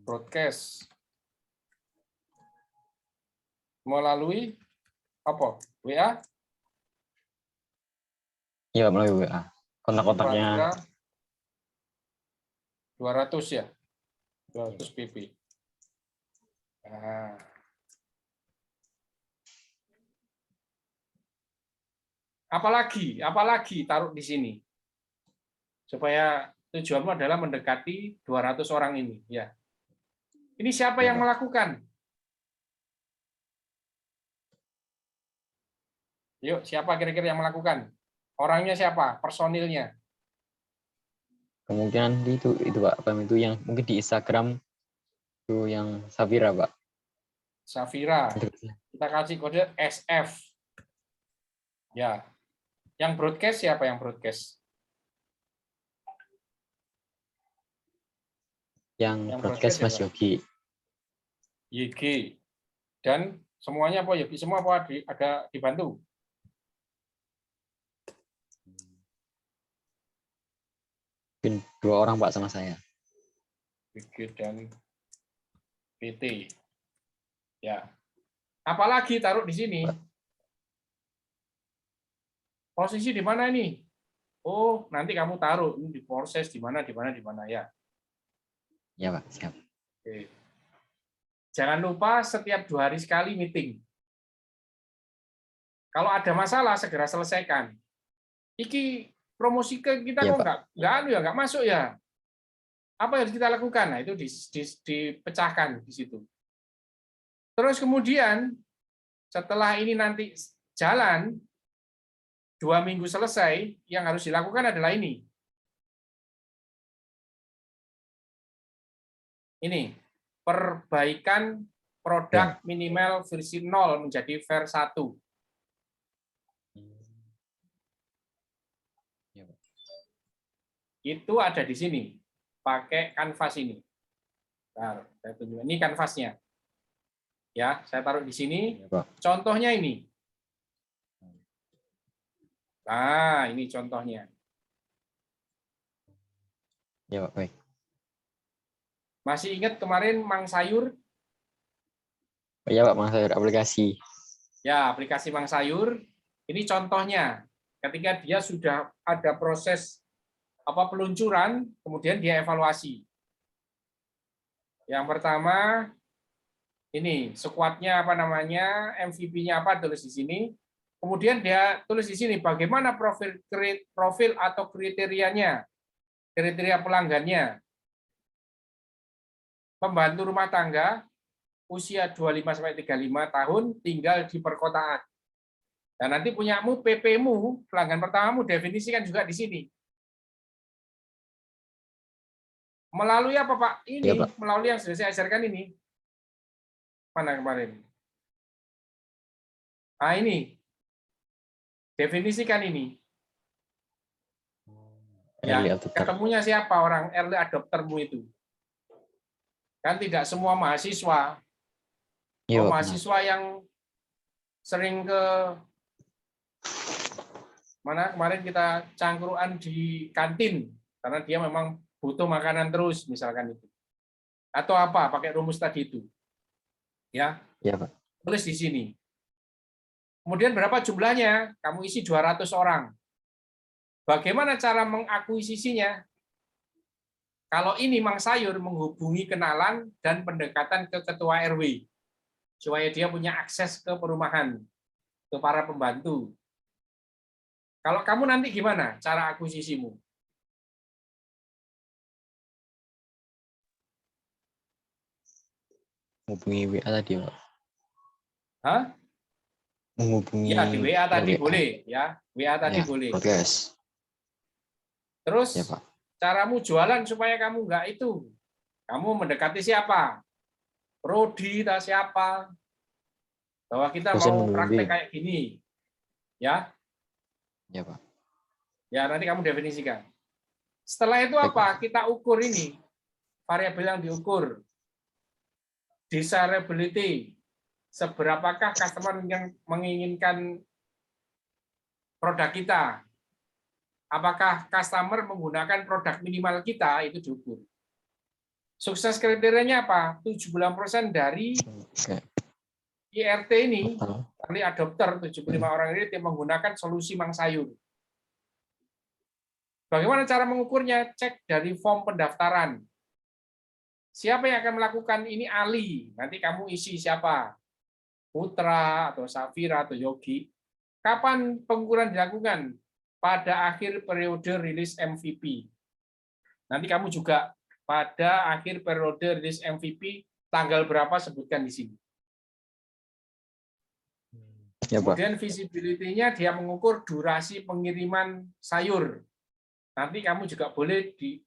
Broadcast. Melalui apa? WA? Iya, melalui WA. Kontak-kontaknya 200 ya? 200 PP. Nah. Apalagi taruh di sini. Supaya tujuanmu adalah mendekati 200 orang ini. Ya. Ini siapa yang melakukan? Yuk, siapa kira-kira yang melakukan? Orangnya siapa? Personilnya? kemungkinan itu Pak, itu yang mungkin di Instagram itu yang Safira, Pak. Safira. Kita kasih kode SF. Ya. Yang broadcast siapa yang broadcast? Yang broadcast Mas Yogi. YG. Dan semuanya apa Yogi? Semua apa ada dibantu? Mungkin 2 orang Pak sama saya. BG dan PT. Ya. Apalagi taruh di sini. Posisi di mana ini? Oh, nanti kamu taruh ini di proses di mana ya. Ya Pak, siap. Oke. Jangan lupa setiap 2 hari sekali meeting. Kalau ada masalah segera selesaikan. Iki promosi ke kita Ya, kok Pak. nggak masuk ya. Apa yang harus kita lakukan? Nah, itu dipecahkan di situ. Terus kemudian setelah ini nanti jalan 2 minggu selesai, yang harus dilakukan adalah ini. Ini perbaikan produk minimal versi 0 menjadi versi 1. Itu ada di sini. Pakai kanvas ini. Bentar, saya tunjukkan. Ini kanvasnya. Ya, saya taruh di sini. Ya, Pak. Contohnya ini. Nah, ini contohnya. Ya, Pak, baik. Masih ingat kemarin Mang Sayur? Ya, Pak, Mang Sayur aplikasi. Ya, aplikasi Mang Sayur. Ini contohnya. Ketika dia sudah ada proses peluncuran, kemudian dia evaluasi. Yang pertama, ini squad-nya apa namanya, MVP-nya apa, tulis di sini. Kemudian dia tulis di sini bagaimana profil atau kriterianya, kriteria pelanggannya. Pembantu rumah tangga, usia 25-35 tahun, tinggal di perkotaan. Dan nanti punyamu, PP-mu, pelanggan pertamamu, definisikan juga di sini. Melalui apa, Pak? Ini, Ya, Pak. melalui yang sudah saya ajarkan ini. Mana kemarin? Nah, ini. Definisikan ini. Ya, ketemunya siapa orang early adoptermu itu? Kan tidak semua mahasiswa. Ya, Pak, mahasiswa yang sering ke mana kemarin kita cangkruan di kantin karena dia memang butuh makanan terus misalkan itu. Atau apa? Pakai rumus tadi itu. Ya. Ya, Pak. Tulis di sini. Kemudian berapa jumlahnya? Kamu isi 200 orang. Bagaimana cara mengakuisisinya? Kalau ini Mang Sayur menghubungi kenalan dan pendekatan ke ketua RW supaya dia punya akses ke perumahan, ke para pembantu. Kalau kamu nanti gimana cara akuisisimu? Menghubungi WA tadi, Pak. Hah? Menghubungi Ya, di WA tadi WA. boleh, ya. WA tadi Ya, boleh. podcast. Terus Ya, Pak. caramu jualan supaya kamu enggak itu. Kamu mendekati siapa? Prodi atau siapa? Bahwa kita mau praktek kayak gini. Ya. Ya, Pak. Ya, nanti kamu definisikan. Setelah itu apa? Kita ukur ini. Variabel yang diukur. Desirability. Seberapakah customer yang menginginkan produk kita? Apakah customer menggunakan produk minimal kita? Itu diukur. Sukses kriterianya apa? 70% dari IRT ini, early adopter 75 orang ini menggunakan solusi Mang Sayur. Bagaimana cara mengukurnya? Cek dari form pendaftaran. Siapa yang akan melakukan ini? Ali. Nanti kamu isi siapa? Putra atau Safira atau Yogi. Kapan pengukuran dilakukan? Pada akhir periode rilis MVP. Nanti kamu juga pada akhir periode rilis MVP tanggal berapa sebutkan di sini. Ya, Pak. Kemudian visibility-nya dia mengukur durasi pengiriman sayur. Nanti kamu juga boleh di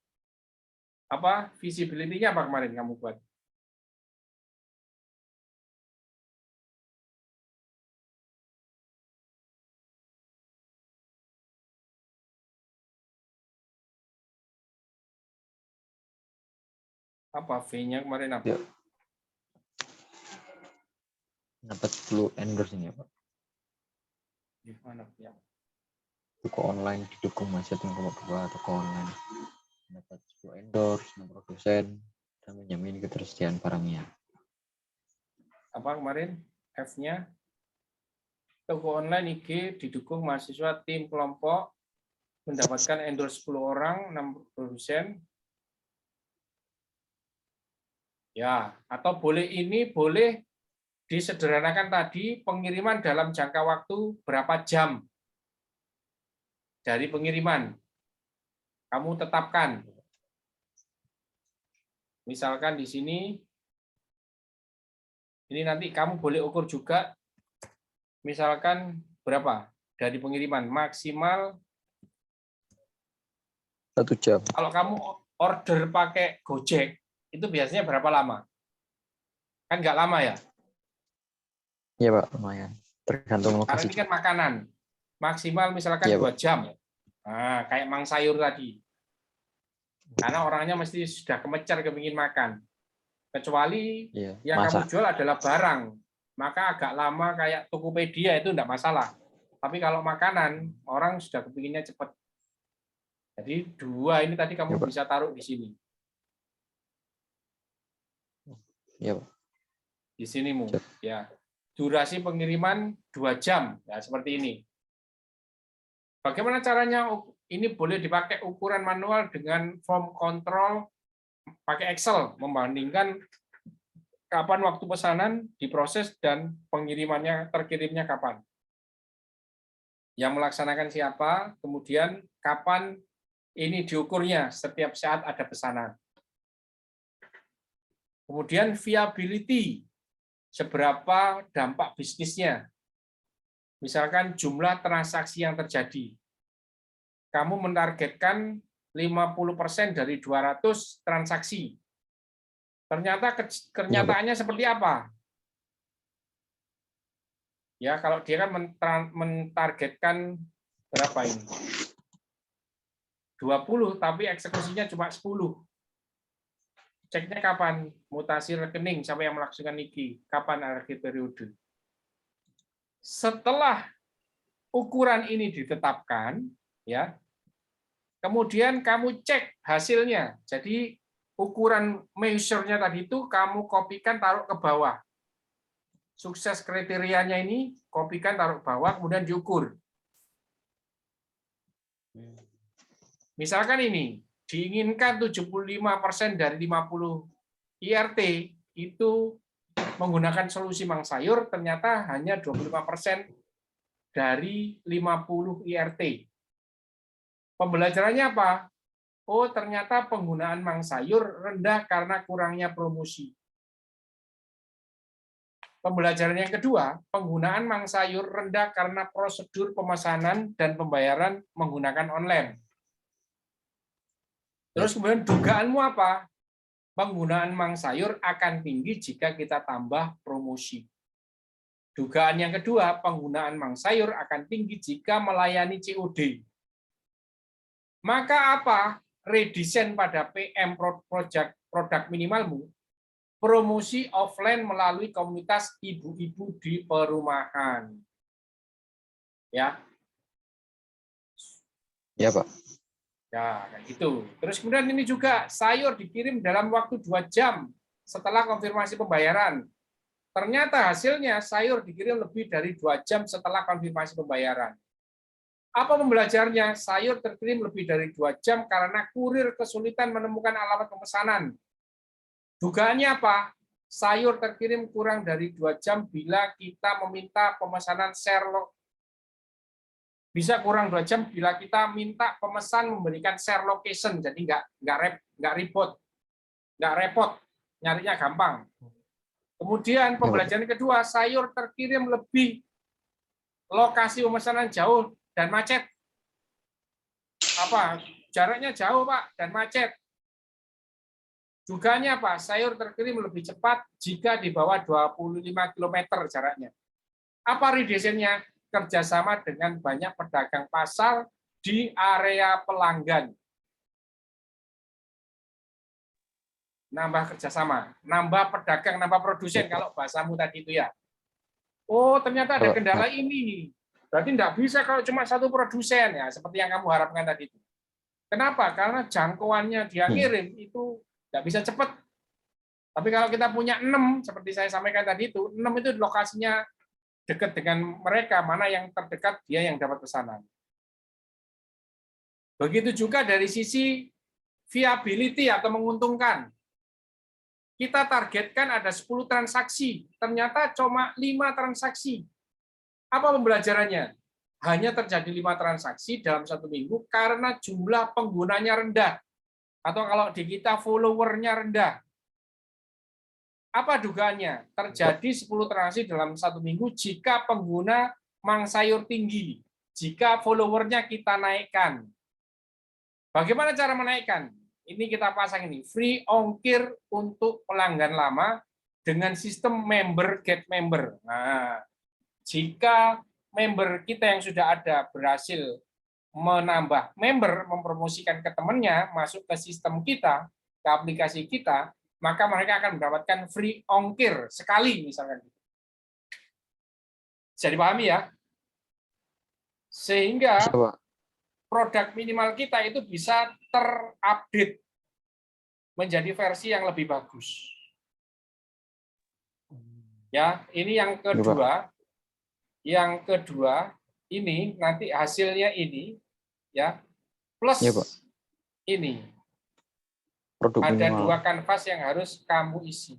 visibility-nya apa kemarin kamu buat? Apa V-nya kemarin apa? Ya. Dapat 10 endorse ini, Pak. Gimana ya? Toko online didukung Masjid 2 toko online. vendor, sama produsen, dan menjamin ketersediaan barangnya. Apa kemarin F-nya? Toko online IG didukung mahasiswa tim kelompok mendapatkan endorse 10 orang, 6 produsen. Ya, atau boleh disederhanakan tadi pengiriman dalam jangka waktu berapa jam dari pengiriman. Kamu tetapkan. Misalkan di sini, ini nanti kamu boleh ukur juga, misalkan berapa dari pengiriman maksimal. 1 jam. Kalau kamu order pakai Gojek, itu biasanya berapa lama? Kan nggak lama ya? Iya Pak, lumayan. Tergantung Karena lokasi. ini kan makanan. Maksimal misalkan Iya, 2 Pak. jam. Nah, kayak mang sayur tadi. Karena orangnya mesti sudah kemecer kepingin makan. Kecuali Iya, yang masak. kamu jual adalah barang. Maka agak lama kayak Tokopedia itu enggak masalah. Tapi kalau makanan, orang sudah kepinginnya cepat. Jadi 2 ini tadi kamu Iya, Pak. bisa taruh di sini. Iya, Pak. Di sinimu. Siap. Ya. Durasi pengiriman 2 jam. Ya, seperti ini. Bagaimana caranya? Ini boleh dipakai ukuran manual dengan form control pakai Excel, membandingkan kapan waktu pesanan diproses dan pengirimannya terkirimnya kapan. Yang melaksanakan siapa, kemudian kapan ini diukurnya setiap saat ada pesanan. Kemudian viability, seberapa dampak bisnisnya. Misalkan jumlah transaksi yang terjadi. Kamu menargetkan 50% dari 200 transaksi. Ternyata kenyataannya seperti apa? Ya, kalau dia kan mentargetkan berapa ini? 20, tapi eksekusinya cuma 10. Ceknya kapan? Mutasi rekening siapa yang melakukan ini? Kapan akhir periode? Setelah ukuran ini ditetapkan, ya, kemudian kamu cek hasilnya. Jadi ukuran measure-nya tadi itu kamu kopikan taruh ke bawah. Sukses kriterianya ini kopikan taruh ke bawah kemudian diukur. Misalkan ini diinginkan 75% dari 50 IRT itu menggunakan solusi mang sayur, ternyata hanya 25% dari 50 IRT. Pembelajarannya apa? Oh, ternyata penggunaan mang sayur rendah karena kurangnya promosi. Pembelajaran yang kedua, penggunaan mang sayur rendah karena prosedur pemesanan dan pembayaran menggunakan online. Terus kemudian dugaanmu apa? Penggunaan mang sayur akan tinggi jika kita tambah promosi. Dugaan yang kedua, penggunaan mang sayur akan tinggi jika melayani COD. Maka apa? Redesign pada PM produk minimalmu, promosi offline melalui komunitas ibu-ibu di perumahan. Ya. Ya, Pak. Ya, kayak gitu. Terus kemudian ini juga sayur dikirim dalam waktu 2 jam setelah konfirmasi pembayaran. Ternyata hasilnya sayur dikirim lebih dari 2 jam setelah konfirmasi pembayaran. Apa pembelajarannya? Sayur terkirim lebih dari 2 jam karena kurir kesulitan menemukan alamat pemesanan. Dugaannya apa? Sayur terkirim kurang dari 2 jam bila kita meminta pemesanan share. Bisa kurang 2 jam bila kita minta pemesan memberikan share location, jadi nggak repot, nyarinya gampang. Kemudian pembelajaran kedua, sayur terkirim lebih lokasi pemesanan jauh dan macet. Apa? Jaraknya jauh, Pak, dan macet. Dugaannya apa? Sayur terkirim lebih cepat jika di bawah 25 km jaraknya. Apa redesign-nya? Kerjasama dengan banyak pedagang pasar di area pelanggan. Nambah kerjasama, nambah pedagang, nambah produsen kalau bahasamu tadi itu ya. Oh, ternyata ada kendala ini. Berarti tidak bisa kalau cuma satu produsen ya, seperti yang kamu harapkan tadi itu. Kenapa? Karena jangkauannya dia ngirim itu nggak bisa cepat. Tapi kalau kita punya 6, seperti saya sampaikan tadi itu, 6 itu lokasinya dekat dengan mereka, mana yang terdekat dia yang dapat pesanan. Begitu juga dari sisi viability atau menguntungkan. Kita targetkan ada 10 transaksi, ternyata cuma 5 transaksi. Apa pembelajarannya? Hanya terjadi 5 transaksi dalam 1 minggu karena jumlah penggunanya rendah. Atau kalau di kita followernya rendah. Apa dugaannya? Terjadi 10 transaksi dalam 1 minggu jika pengguna mangsayur tinggi. Jika followernya kita naikkan. Bagaimana cara menaikkan? Ini kita pasang ini, free ongkir untuk pelanggan lama dengan sistem member get member. Nah, jika member kita yang sudah ada berhasil menambah member, mempromosikan ke temannya, masuk ke sistem kita, ke aplikasi kita, maka mereka akan mendapatkan free ongkir sekali misalkan. Bisa dipahami ya? Sehingga produk minimal kita itu bisa terupdate menjadi versi yang lebih bagus. Ya, ini yang kedua. Yang kedua, ini nanti hasilnya ini ya, plus ini. Produk ada minimal. 2 kanvas yang harus kamu isi.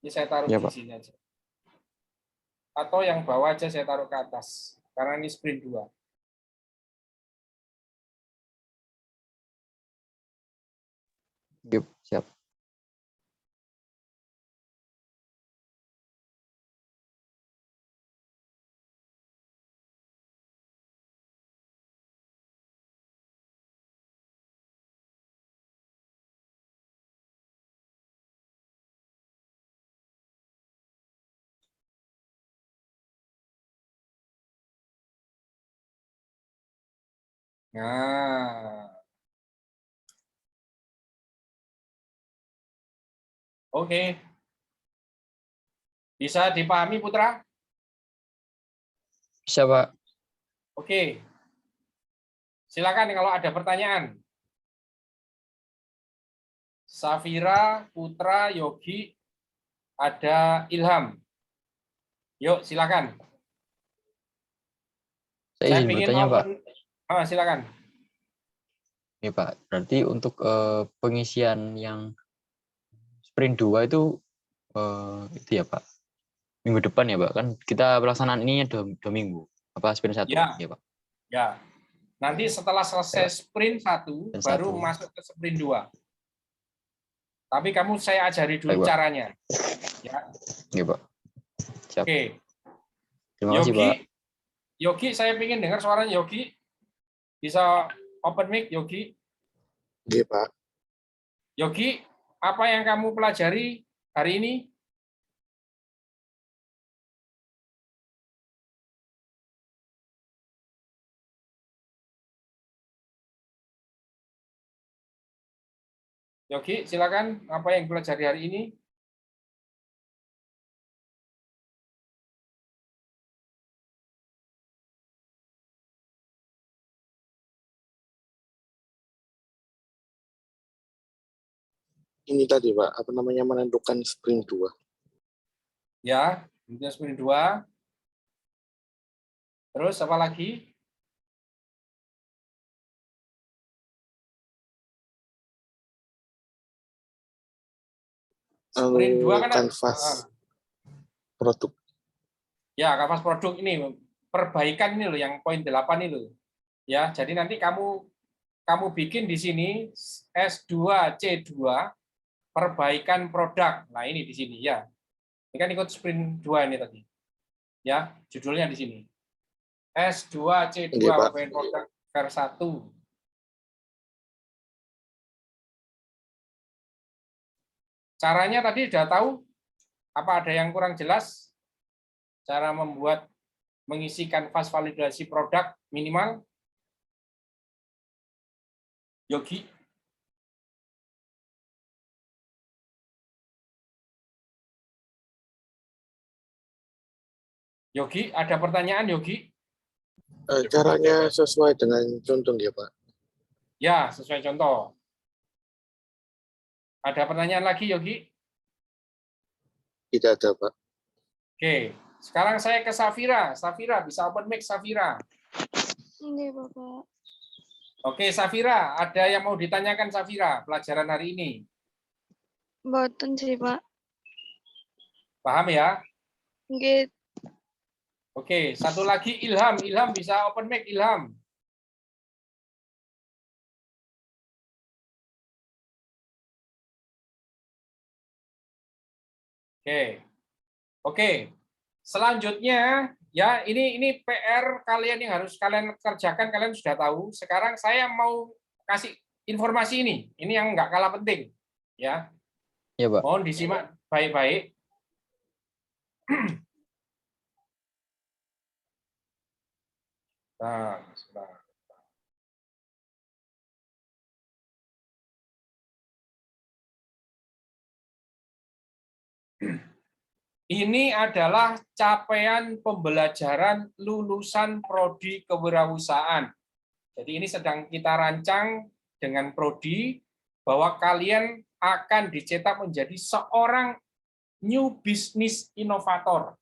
Ini saya taruh di sini aja. Atau yang bawah aja saya taruh ke atas, karena ini sprint 2. Yuk, siap. Nah, oke. Bisa dipahami, Putra? Bisa, Pak. Oke. Silakan kalau ada pertanyaan. Safira, Putra, Yogi, ada Ilham. Yuk, silakan. Saya izin bertanya, Pak. Silakan. Ini, Pak. Berarti untuk pengisian yang sprint 2 itu ya, Pak. Minggu depan ya, Pak. Kan kita pelaksanaan ini 2 minggu. Apa sprint 1? Ya. Ya, Pak. Ya. Nanti setelah selesai sprint 1, baru masuk ke sprint 2. Tapi saya ajari dulu caranya. Ya. Iya, Pak. Siap. Oke. Terima kasih, Pak. Yogi, saya ingin dengar suaranya Yogi. Bisa open mic, Yogi? Iya, Pak. Yogi, apa yang kamu pelajari hari ini? Yogi, silakan. Apa yang pelajari hari ini? Ini tadi, Pak, apa namanya, menentukan sprint 2. Ya, sprint 2. Terus apa lagi? Sprint 2 kan kanvas produk. Ya, kanvas produk ini perbaikan ini loh yang poin 8 ini loh. Ya, jadi nanti kamu bikin di sini S2C2 perbaikan produk. Nah, ini di sini ya. Ini kan ikut sprint 2 ini tadi. Ya, judulnya di sini. S2C2 perbaikan produk vers 1. Caranya tadi sudah tahu? Apa ada yang kurang jelas? Cara mengisi kanvas validasi produk minimal? Yogi? Yogi, ada pertanyaan, Yogi? Caranya sesuai dengan contoh ya Pak. Ya, sesuai contoh. Ada pertanyaan lagi, Yogi? Tidak ada Pak. Oke, sekarang saya ke Safira. Safira, bisa open mic, Safira. Ini Bapak. Oke, Safira, ada yang mau ditanyakan, Safira, pelajaran hari ini? Mboten sih Pak. Paham ya? Nggih, Oke, satu lagi Ilham. Ilham bisa open mic, Ilham. Oke. Oke. Selanjutnya ya ini PR kalian yang harus kalian kerjakan, kalian sudah tahu. Sekarang saya mau kasih informasi ini. Ini yang nggak kalah penting. Ya. Ya, Pak. Mohon disimak baik-baik. Nah, sebentar. Ini adalah capaian pembelajaran lulusan prodi kewirausahaan. Jadi ini sedang kita rancang dengan prodi bahwa kalian akan dicetak menjadi seorang new business inovator.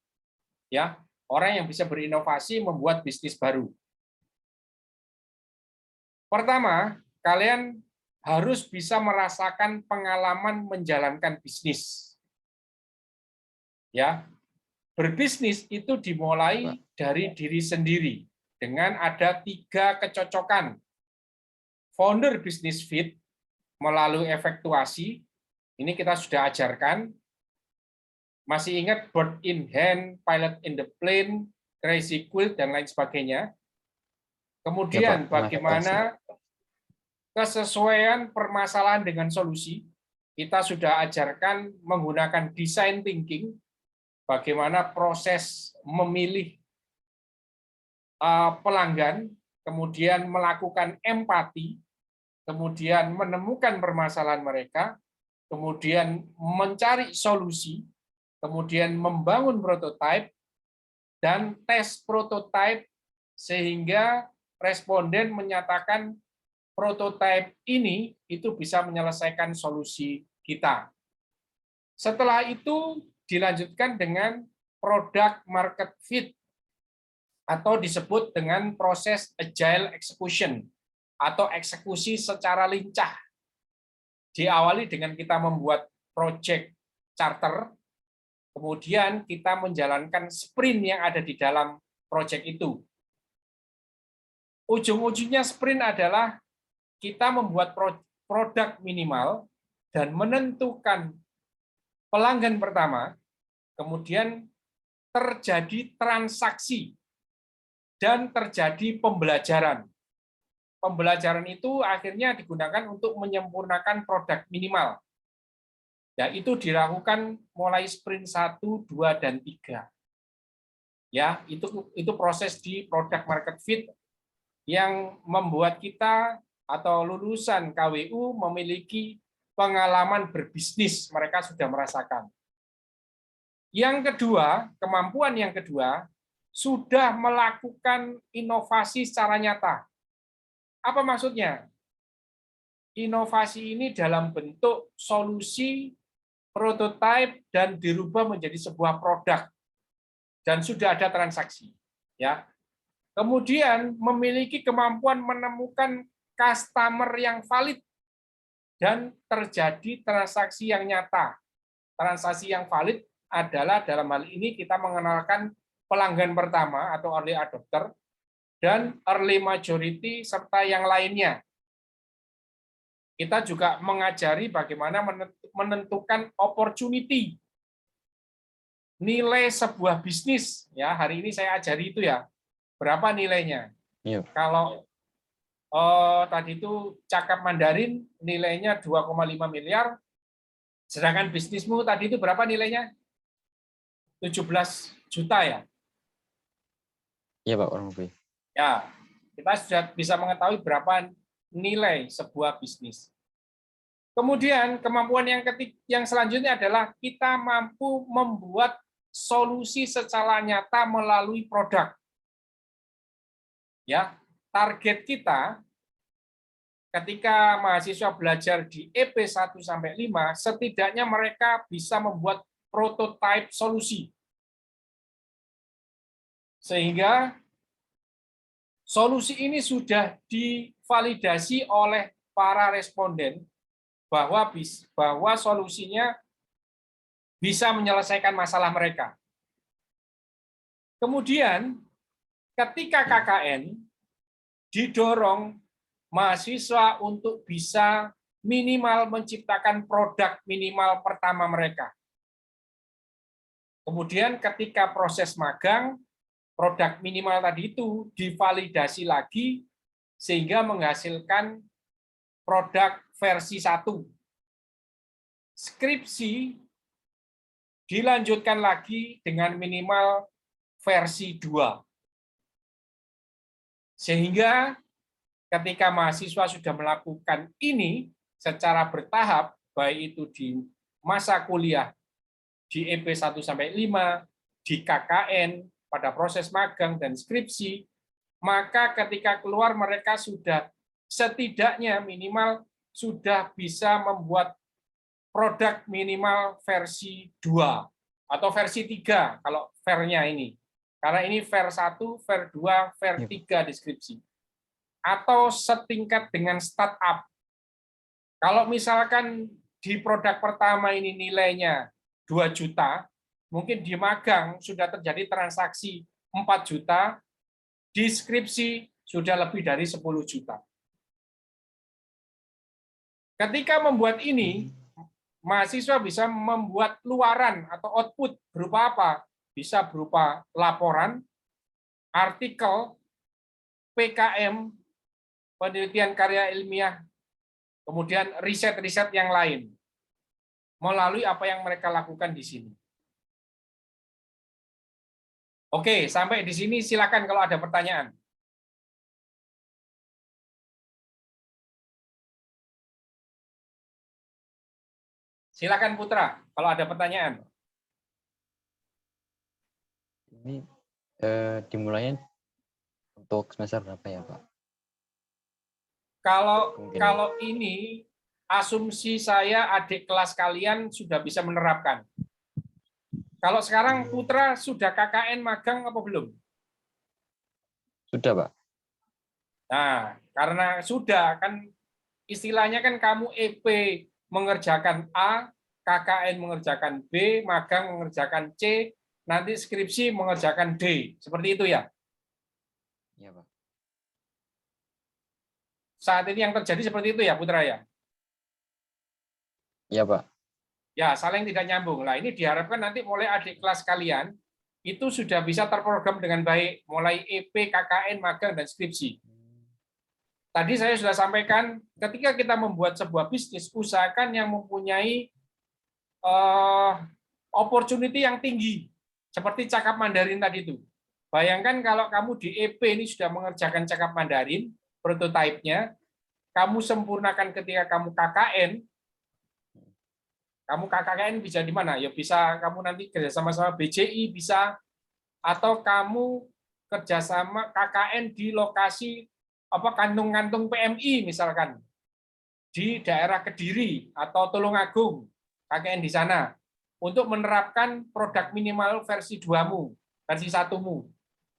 Ya, orang yang bisa berinovasi membuat bisnis baru. Pertama, kalian harus bisa merasakan pengalaman menjalankan bisnis. Ya, berbisnis itu dimulai dari diri sendiri dengan ada 3 kecocokan. Founder business fit melalui efektuasi, ini kita sudah ajarkan. Masih ingat bird in hand, pilot in the plane, crazy quilt, dan lain sebagainya. Kemudian ya, Pak, bagaimana kesesuaian permasalahan dengan solusi, kita sudah ajarkan menggunakan design thinking, bagaimana proses memilih pelanggan, kemudian melakukan empati, kemudian menemukan permasalahan mereka, kemudian mencari solusi, kemudian membangun prototipe, dan tes prototipe sehingga responden menyatakan prototipe ini itu bisa menyelesaikan solusi kita. Setelah itu dilanjutkan dengan product market fit atau disebut dengan proses agile execution atau eksekusi secara lincah. Diawali dengan kita membuat project charter, kemudian kita menjalankan sprint yang ada di dalam project itu. Ujung-ujungnya sprint adalah kita membuat produk minimal dan menentukan pelanggan pertama, kemudian terjadi transaksi dan terjadi pembelajaran. Pembelajaran itu akhirnya digunakan untuk menyempurnakan produk minimal. Ya, itu dilakukan mulai sprint 1, 2, dan 3. Ya, itu proses di product market fit yang membuat kita atau lulusan KWU memiliki pengalaman berbisnis, mereka sudah merasakan. Yang kedua, kemampuan yang kedua, sudah melakukan inovasi secara nyata. Apa maksudnya? Inovasi ini dalam bentuk solusi, prototipe, dan dirubah menjadi sebuah produk. Dan sudah ada transaksi. Ya. Kemudian memiliki kemampuan menemukan customer yang valid dan terjadi transaksi yang nyata. Transaksi yang valid adalah dalam hal ini kita mengenalkan pelanggan pertama atau early adopter dan early majority serta yang lainnya. Kita juga mengajari bagaimana menentukan opportunity, nilai sebuah bisnis. Ya, hari ini saya ajari itu ya. Berapa nilainya? Iya. Kalau tadi itu cakap Mandarin nilainya 2,5 miliar, sedangkan bisnismu tadi itu berapa nilainya? 17 juta ya? Iya, Pak, kurang lebih. Ya, kita sudah bisa mengetahui berapa nilai sebuah bisnis. Kemudian kemampuan yang selanjutnya adalah kita mampu membuat solusi secara nyata melalui produk. Ya, target kita ketika mahasiswa belajar di EP 1 sampai 5, setidaknya mereka bisa membuat prototipe solusi. Sehingga solusi ini sudah divalidasi oleh para responden bahwa solusinya bisa menyelesaikan masalah mereka. Kemudian, ketika KKN didorong mahasiswa untuk bisa minimal menciptakan produk minimal pertama mereka. Kemudian ketika proses magang, produk minimal tadi itu divalidasi lagi sehingga menghasilkan produk versi 1. Skripsi dilanjutkan lagi dengan minimal versi 2. Sehingga ketika mahasiswa sudah melakukan ini secara bertahap, baik itu di masa kuliah di EP 1 sampai 5, di KKN, pada proses magang dan skripsi, maka ketika keluar mereka sudah setidaknya minimal sudah bisa membuat produk minimal versi 2 atau versi 3 kalau vernya ini. Karena ini ver 1, ver 2, ver 3 deskripsi. Atau setingkat dengan startup. Kalau misalkan di produk pertama ini nilainya 2 juta, mungkin di magang sudah terjadi transaksi 4 juta, deskripsi sudah lebih dari 10 juta. Ketika membuat ini, mahasiswa bisa membuat luaran atau output berupa apa? Bisa berupa laporan, artikel, PKM, penelitian karya ilmiah, kemudian riset-riset yang lain, melalui apa yang mereka lakukan di sini. Oke, sampai di sini silakan kalau ada pertanyaan. Silakan Putra, kalau ada pertanyaan. Ini dimulainya untuk semester berapa ya, Pak? Kalau ini asumsi saya adik kelas kalian sudah bisa menerapkan. Kalau sekarang Putra sudah KKN magang apa belum? Sudah, Pak. Nah, karena sudah kan istilahnya kan kamu EP mengerjakan A, KKN mengerjakan B, magang mengerjakan C, nanti skripsi mengerjakan D. Seperti itu ya? Iya, Pak. Saat ini yang terjadi seperti itu ya, Putra ya? Iya, Pak. Ya, saling tidak nyambung. Nah, ini diharapkan nanti mulai adik kelas kalian itu sudah bisa terprogram dengan baik, mulai EP, KKN, magang, dan skripsi. Tadi saya sudah sampaikan, ketika kita membuat sebuah bisnis, usahakan yang mempunyai opportunity yang tinggi, seperti cakap Mandarin tadi itu. Bayangkan kalau kamu di EP ini sudah mengerjakan cakap Mandarin, prototipenya, kamu sempurnakan ketika kamu KKN, bisa di mana? Ya bisa kamu nanti kerjasama sama BCI bisa, atau kamu kerjasama KKN di lokasi kantung-kantung PMI misalkan di daerah Kediri atau Tulungagung, KKN di sana untuk menerapkan produk minimal versi 2-mu, versi 1-mu.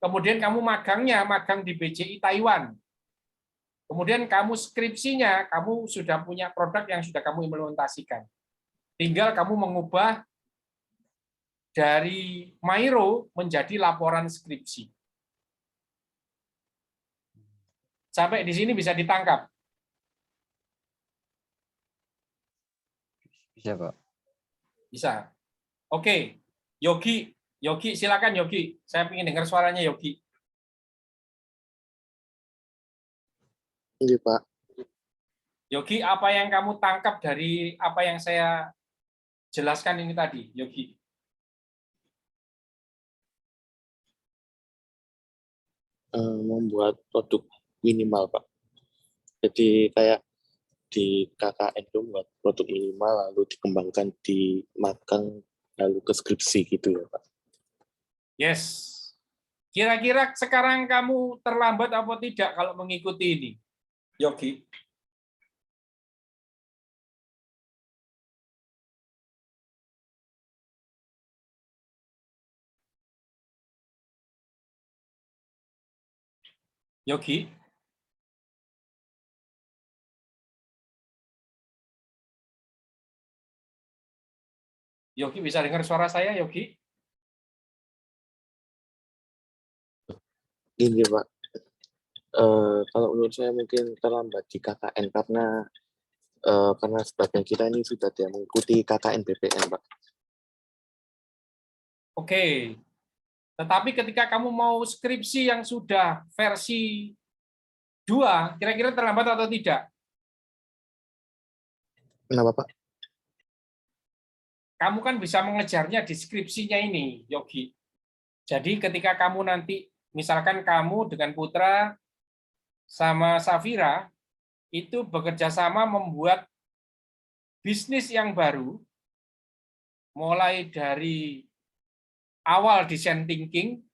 Kemudian kamu magangnya magang di BCI Taiwan. Kemudian kamu skripsinya kamu sudah punya produk yang sudah kamu implementasikan. Tinggal kamu mengubah dari Mairo menjadi laporan skripsi. Sampai di sini bisa ditangkap. Bisa, Pak. Bisa. Oke, Yogi silakan Yogi. Saya ingin dengar suaranya Yogi. Iya, Pak. Yogi, apa yang kamu tangkap dari apa yang saya jelaskan ini tadi, Yogi? Membuat produk minimal, Pak. Jadi kayak di KKN itu membuat produk minimal, lalu dikembangkan di magang, lalu ke skripsi gitu ya, Pak. Yes. Kira-kira sekarang kamu terlambat apa tidak kalau mengikuti ini? Yogi. Yogi. Yogi bisa dengar suara saya, Yogi? Ini Pak, kalau menurut saya mungkin terlambat di KKN karena sebagian kita ini sudah tidak mengikuti KKN BPN, Pak. Oke. Tetapi ketika kamu mau skripsi yang sudah versi 2, kira-kira terlambat atau tidak? Kenapa, Pak? Kamu kan bisa mengejarnya di skripsinya ini, Yogi. Jadi ketika kamu nanti, misalkan kamu dengan Putra sama Safira, itu bekerja sama membuat bisnis yang baru, mulai dari awal design thinking,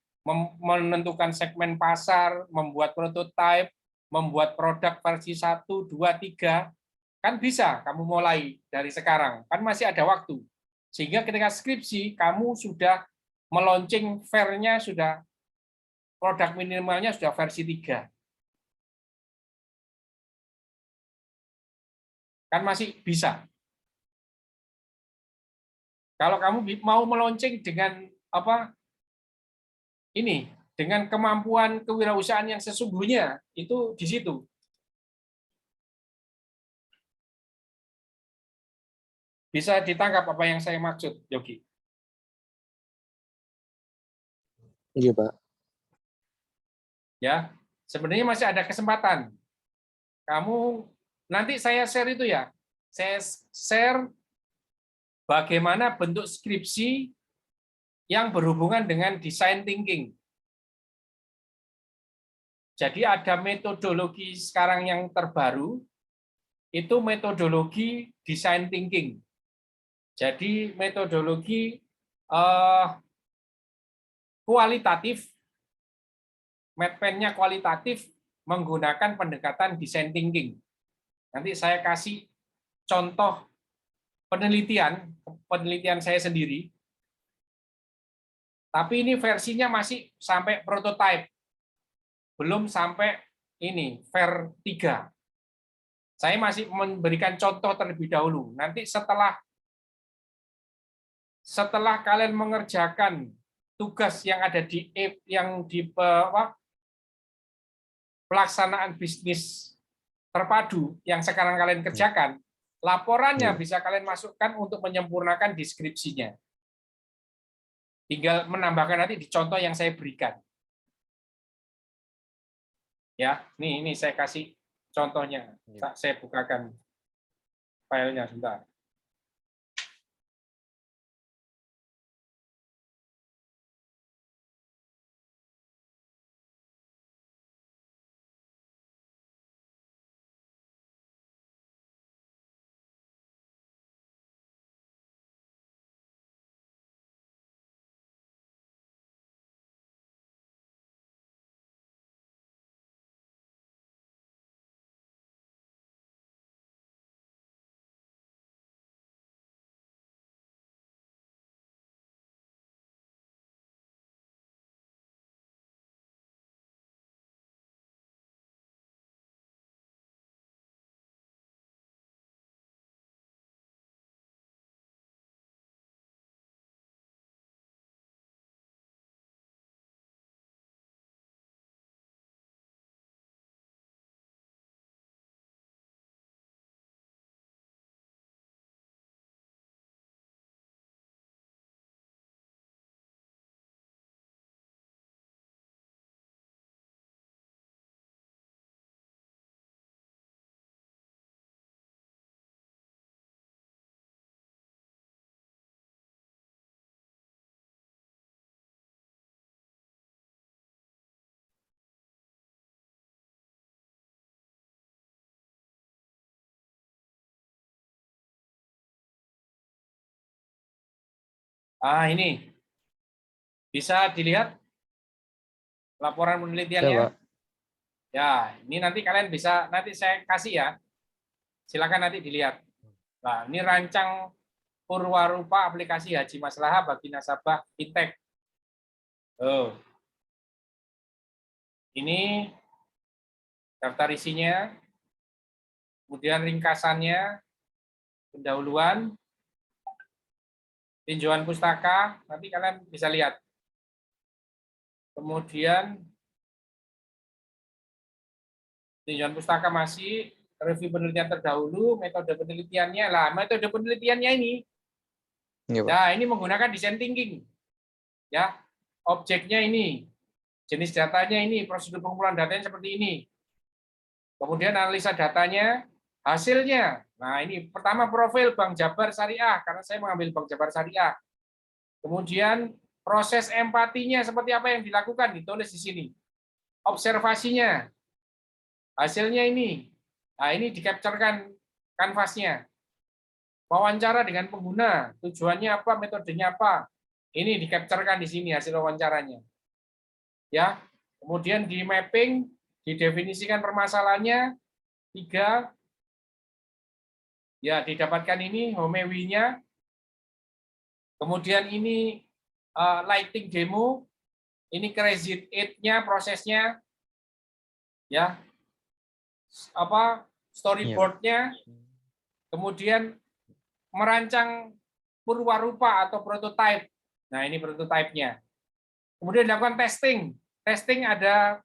menentukan segmen pasar, membuat prototype, membuat produk versi 1, 2, 3, kan bisa kamu mulai dari sekarang, kan masih ada waktu. Sehingga ketika skripsi, kamu sudah meluncing fair-nya, sudah produk minimalnya sudah versi 3. Kan masih bisa. Kalau kamu mau meluncing dengan ini, dengan kemampuan kewirausahaan yang sesungguhnya, itu di situ. Bisa ditangkap apa yang saya maksud, Yogi? Iya, Pak. Ya, sebenarnya masih ada kesempatan. Kamu nanti saya share itu ya. Saya share bagaimana bentuk skripsi yang berhubungan dengan design thinking. Jadi ada metodologi sekarang yang terbaru, itu metodologi design thinking. Jadi metodologi kualitatif, Medpen-nya kualitatif menggunakan pendekatan design thinking. Nanti saya kasih contoh penelitian saya sendiri. Tapi ini versinya masih sampai prototype. Belum sampai ini, ver 3. Saya masih memberikan contoh terlebih dahulu. Nanti setelah kalian mengerjakan tugas yang ada di pelaksanaan bisnis terpadu yang sekarang kalian kerjakan, laporannya bisa kalian masukkan untuk menyempurnakan deskripsinya. Tinggal menambahkan nanti di contoh yang saya berikan. Ya, ini saya kasih contohnya. Saya bukakan filenya sebentar. Ini bisa dilihat Laporan Bisa, penelitiannya. Pak. Ya, ini nanti kalian bisa, nanti saya kasih ya. Silakan nanti dilihat. Nah, ini rancang purwarupa aplikasi Haji Maslahah bagi nasabah fintech. Oh. Ini daftar isinya, kemudian ringkasannya, pendahuluan, tinjauan pustaka, nanti kalian bisa lihat. Kemudian tinjauan pustaka masih, review penelitian terdahulu, metode penelitiannya. Lah, metode penelitiannya ini, Iya, Pak. nah ini menggunakan design thinking. Ya, objeknya ini, jenis datanya ini, prosedur pengumpulan datanya seperti ini. Kemudian analisa datanya, hasilnya. Nah, ini pertama profil Bank Jabar Syariah, karena saya mengambil Bank Jabar Syariah. Kemudian proses empatinya seperti apa yang dilakukan, ditulis di sini. Observasinya, hasilnya ini. Nah, ini di-capture-kan kanvasnya. Wawancara dengan pengguna, tujuannya apa, metodenya apa. Ini di-capture-kan di sini hasil wawancaranya. Ya. Kemudian di mapping, didefinisikan permasalahannya, 3. Ya, didapatkan ini homewi-nya. Kemudian ini lighting demo, ini crazy 8-nya prosesnya. Ya. Apa storyboard-nya. Kemudian merancang purwarupa atau prototype. Nah, ini prototype-nya. Kemudian dilakukan testing. Testing ada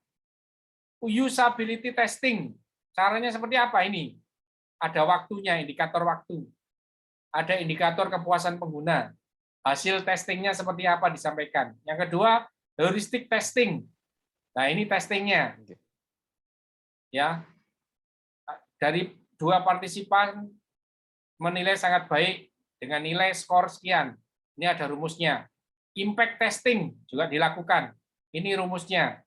usability testing. Caranya seperti apa ini? Ada waktunya, indikator waktu. Ada indikator kepuasan pengguna. Hasil testingnya seperti apa disampaikan. Yang kedua, heuristic testing. Nah, ini testingnya. Ya. Dari 2 partisipan menilai sangat baik dengan nilai skor sekian. Ini ada rumusnya. Impact testing juga dilakukan. Ini rumusnya.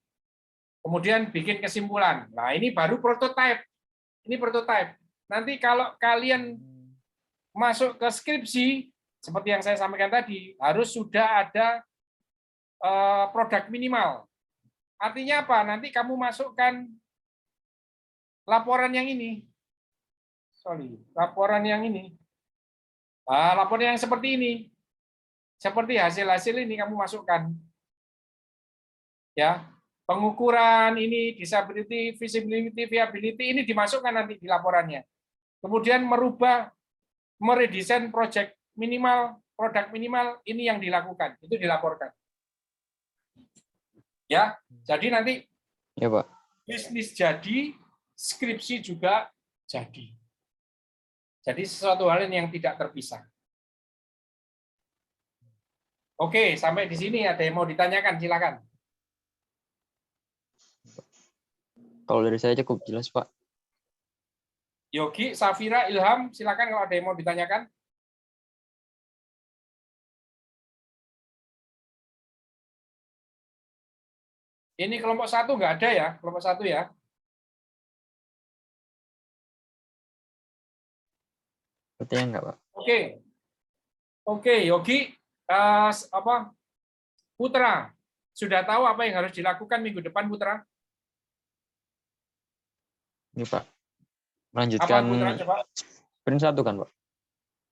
Kemudian bikin kesimpulan. Nah, ini baru prototype. Ini prototype. Nanti kalau kalian masuk ke skripsi, seperti yang saya sampaikan tadi, harus sudah ada produk minimal. Artinya apa? Nanti kamu masukkan laporan yang ini. Laporan yang ini. Nah, laporan yang seperti ini. Seperti hasil-hasil ini kamu masukkan. Ya, pengukuran ini, disability, visibility, viability, ini dimasukkan nanti di laporannya. Kemudian meredesain project minimal, produk minimal, ini yang dilakukan, itu dilaporkan. Ya, jadi nanti Ya, Pak. bisnis jadi, skripsi juga jadi. Jadi sesuatu hal yang tidak terpisah. Oke, sampai di sini ada yang mau ditanyakan, silakan. Kalau dari saya cukup jelas, Pak. Yogi, Safira, Ilham, silakan kalau ada yang mau ditanyakan. Ini kelompok 1 nggak ada ya, kelompok 1 ya. Sepertinya enggak, Pak. Oke, Yogi, Putra, sudah tahu apa yang harus dilakukan minggu depan, Putra? Ini, Pak. Melanjutkan Apa, Putra, coba? sprint 1 kan, Pak?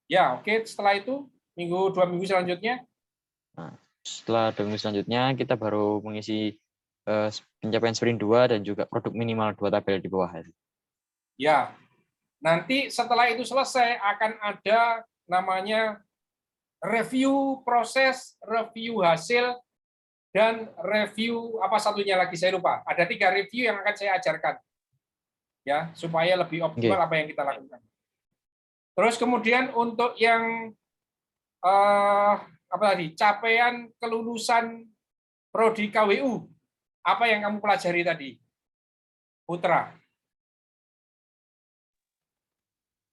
Ya, oke. Setelah itu, 2 minggu selanjutnya. Nah, setelah 2 minggu selanjutnya, kita baru mengisi pencapaian sprint 2 dan juga produk minimal 2 tabel di bawah. Ya, nanti setelah itu selesai akan ada namanya review proses, review hasil, dan review apa satunya lagi saya lupa. Ada 3 review yang akan saya ajarkan, ya supaya lebih optimal apa yang kita lakukan. Terus kemudian untuk yang apa tadi, capaian kelulusan prodi KWU, apa yang kamu pelajari tadi, Putra?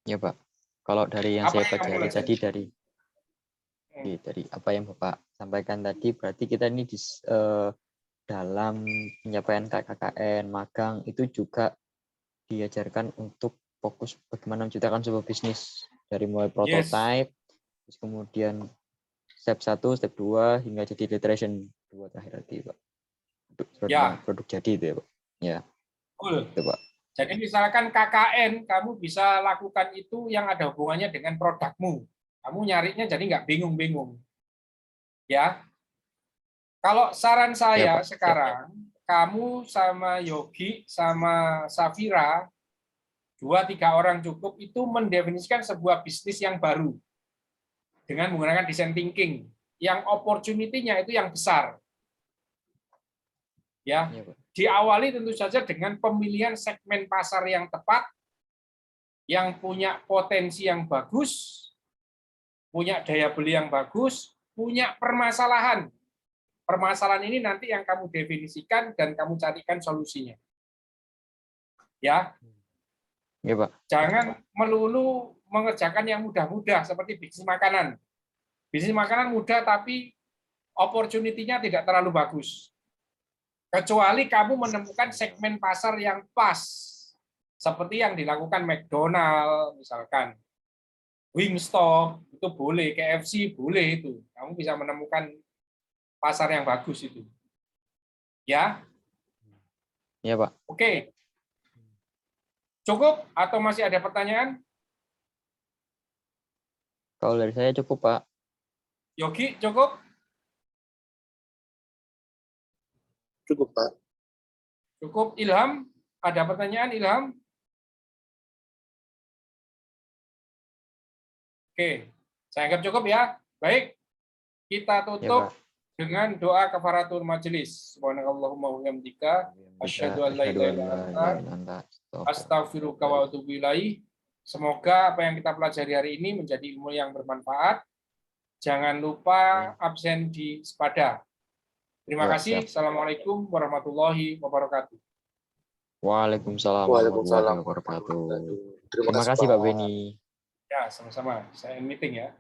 Ya, Pak. Kalau dari yang Apa saya yang kamu pelajari tadi pelajari? dari apa yang Bapak sampaikan tadi, berarti kita ini dalam pencapaian KKN, magang, itu juga diajarkan untuk fokus bagaimana menciptakan sebuah bisnis dari mulai prototype, terus kemudian step 1, step 2, hingga jadi iteration 2 terakhir tadi, Pak. produk jadi itu ya Pak. Ya, Betul. itu Pak. Jadi misalkan KKN, kamu bisa lakukan itu yang ada hubungannya dengan produkmu. Kamu nyarinya jadi nggak bingung-bingung. Ya. Kalau saran saya Pak. sekarang, kamu sama Yogi, sama Safira, 2-3 orang cukup, itu mendefinisikan sebuah bisnis yang baru. Dengan menggunakan design thinking. Yang opportunity-nya itu yang besar. Ya. Iya, Pak. Diawali tentu saja dengan pemilihan segmen pasar yang tepat, yang punya potensi yang bagus, punya daya beli yang bagus, punya permasalahan. Permasalahan ini nanti yang kamu definisikan dan kamu carikan solusinya. Ya. Iya, Pak. Jangan melulu mengerjakan yang mudah-mudah seperti bisnis makanan. Bisnis makanan mudah tapi opportunity-nya tidak terlalu bagus. Kecuali kamu menemukan segmen pasar yang pas. Seperti yang dilakukan McDonald misalkan. Wingstop itu boleh, KFC boleh itu. Kamu bisa menemukan pasar yang bagus itu. Ya? Iya, Pak. Oke. Cukup atau masih ada pertanyaan? Kalau dari saya cukup, Pak. Yogi, cukup? Cukup, Pak. Cukup. Ilham, ada pertanyaan Ilham? Oke, saya anggap cukup ya. Baik, kita tutup dengan doa kafaratul majelis. Subhanakallahumma wa bihamdika asyhadu an la ilaha illa anta astaghfiruka wa atubu ilaik. Semoga apa yang kita pelajari hari ini menjadi ilmu yang bermanfaat. Jangan lupa absen di Sepada. Terima kasih. Assalamualaikum warahmatullahi wabarakatuh. Waalaikumsalam Waalaikumsalam warahmatullahi wabarakatuh. Terima Terima kasih Pak Beni. Ya, sama-sama. Saya meeting ya.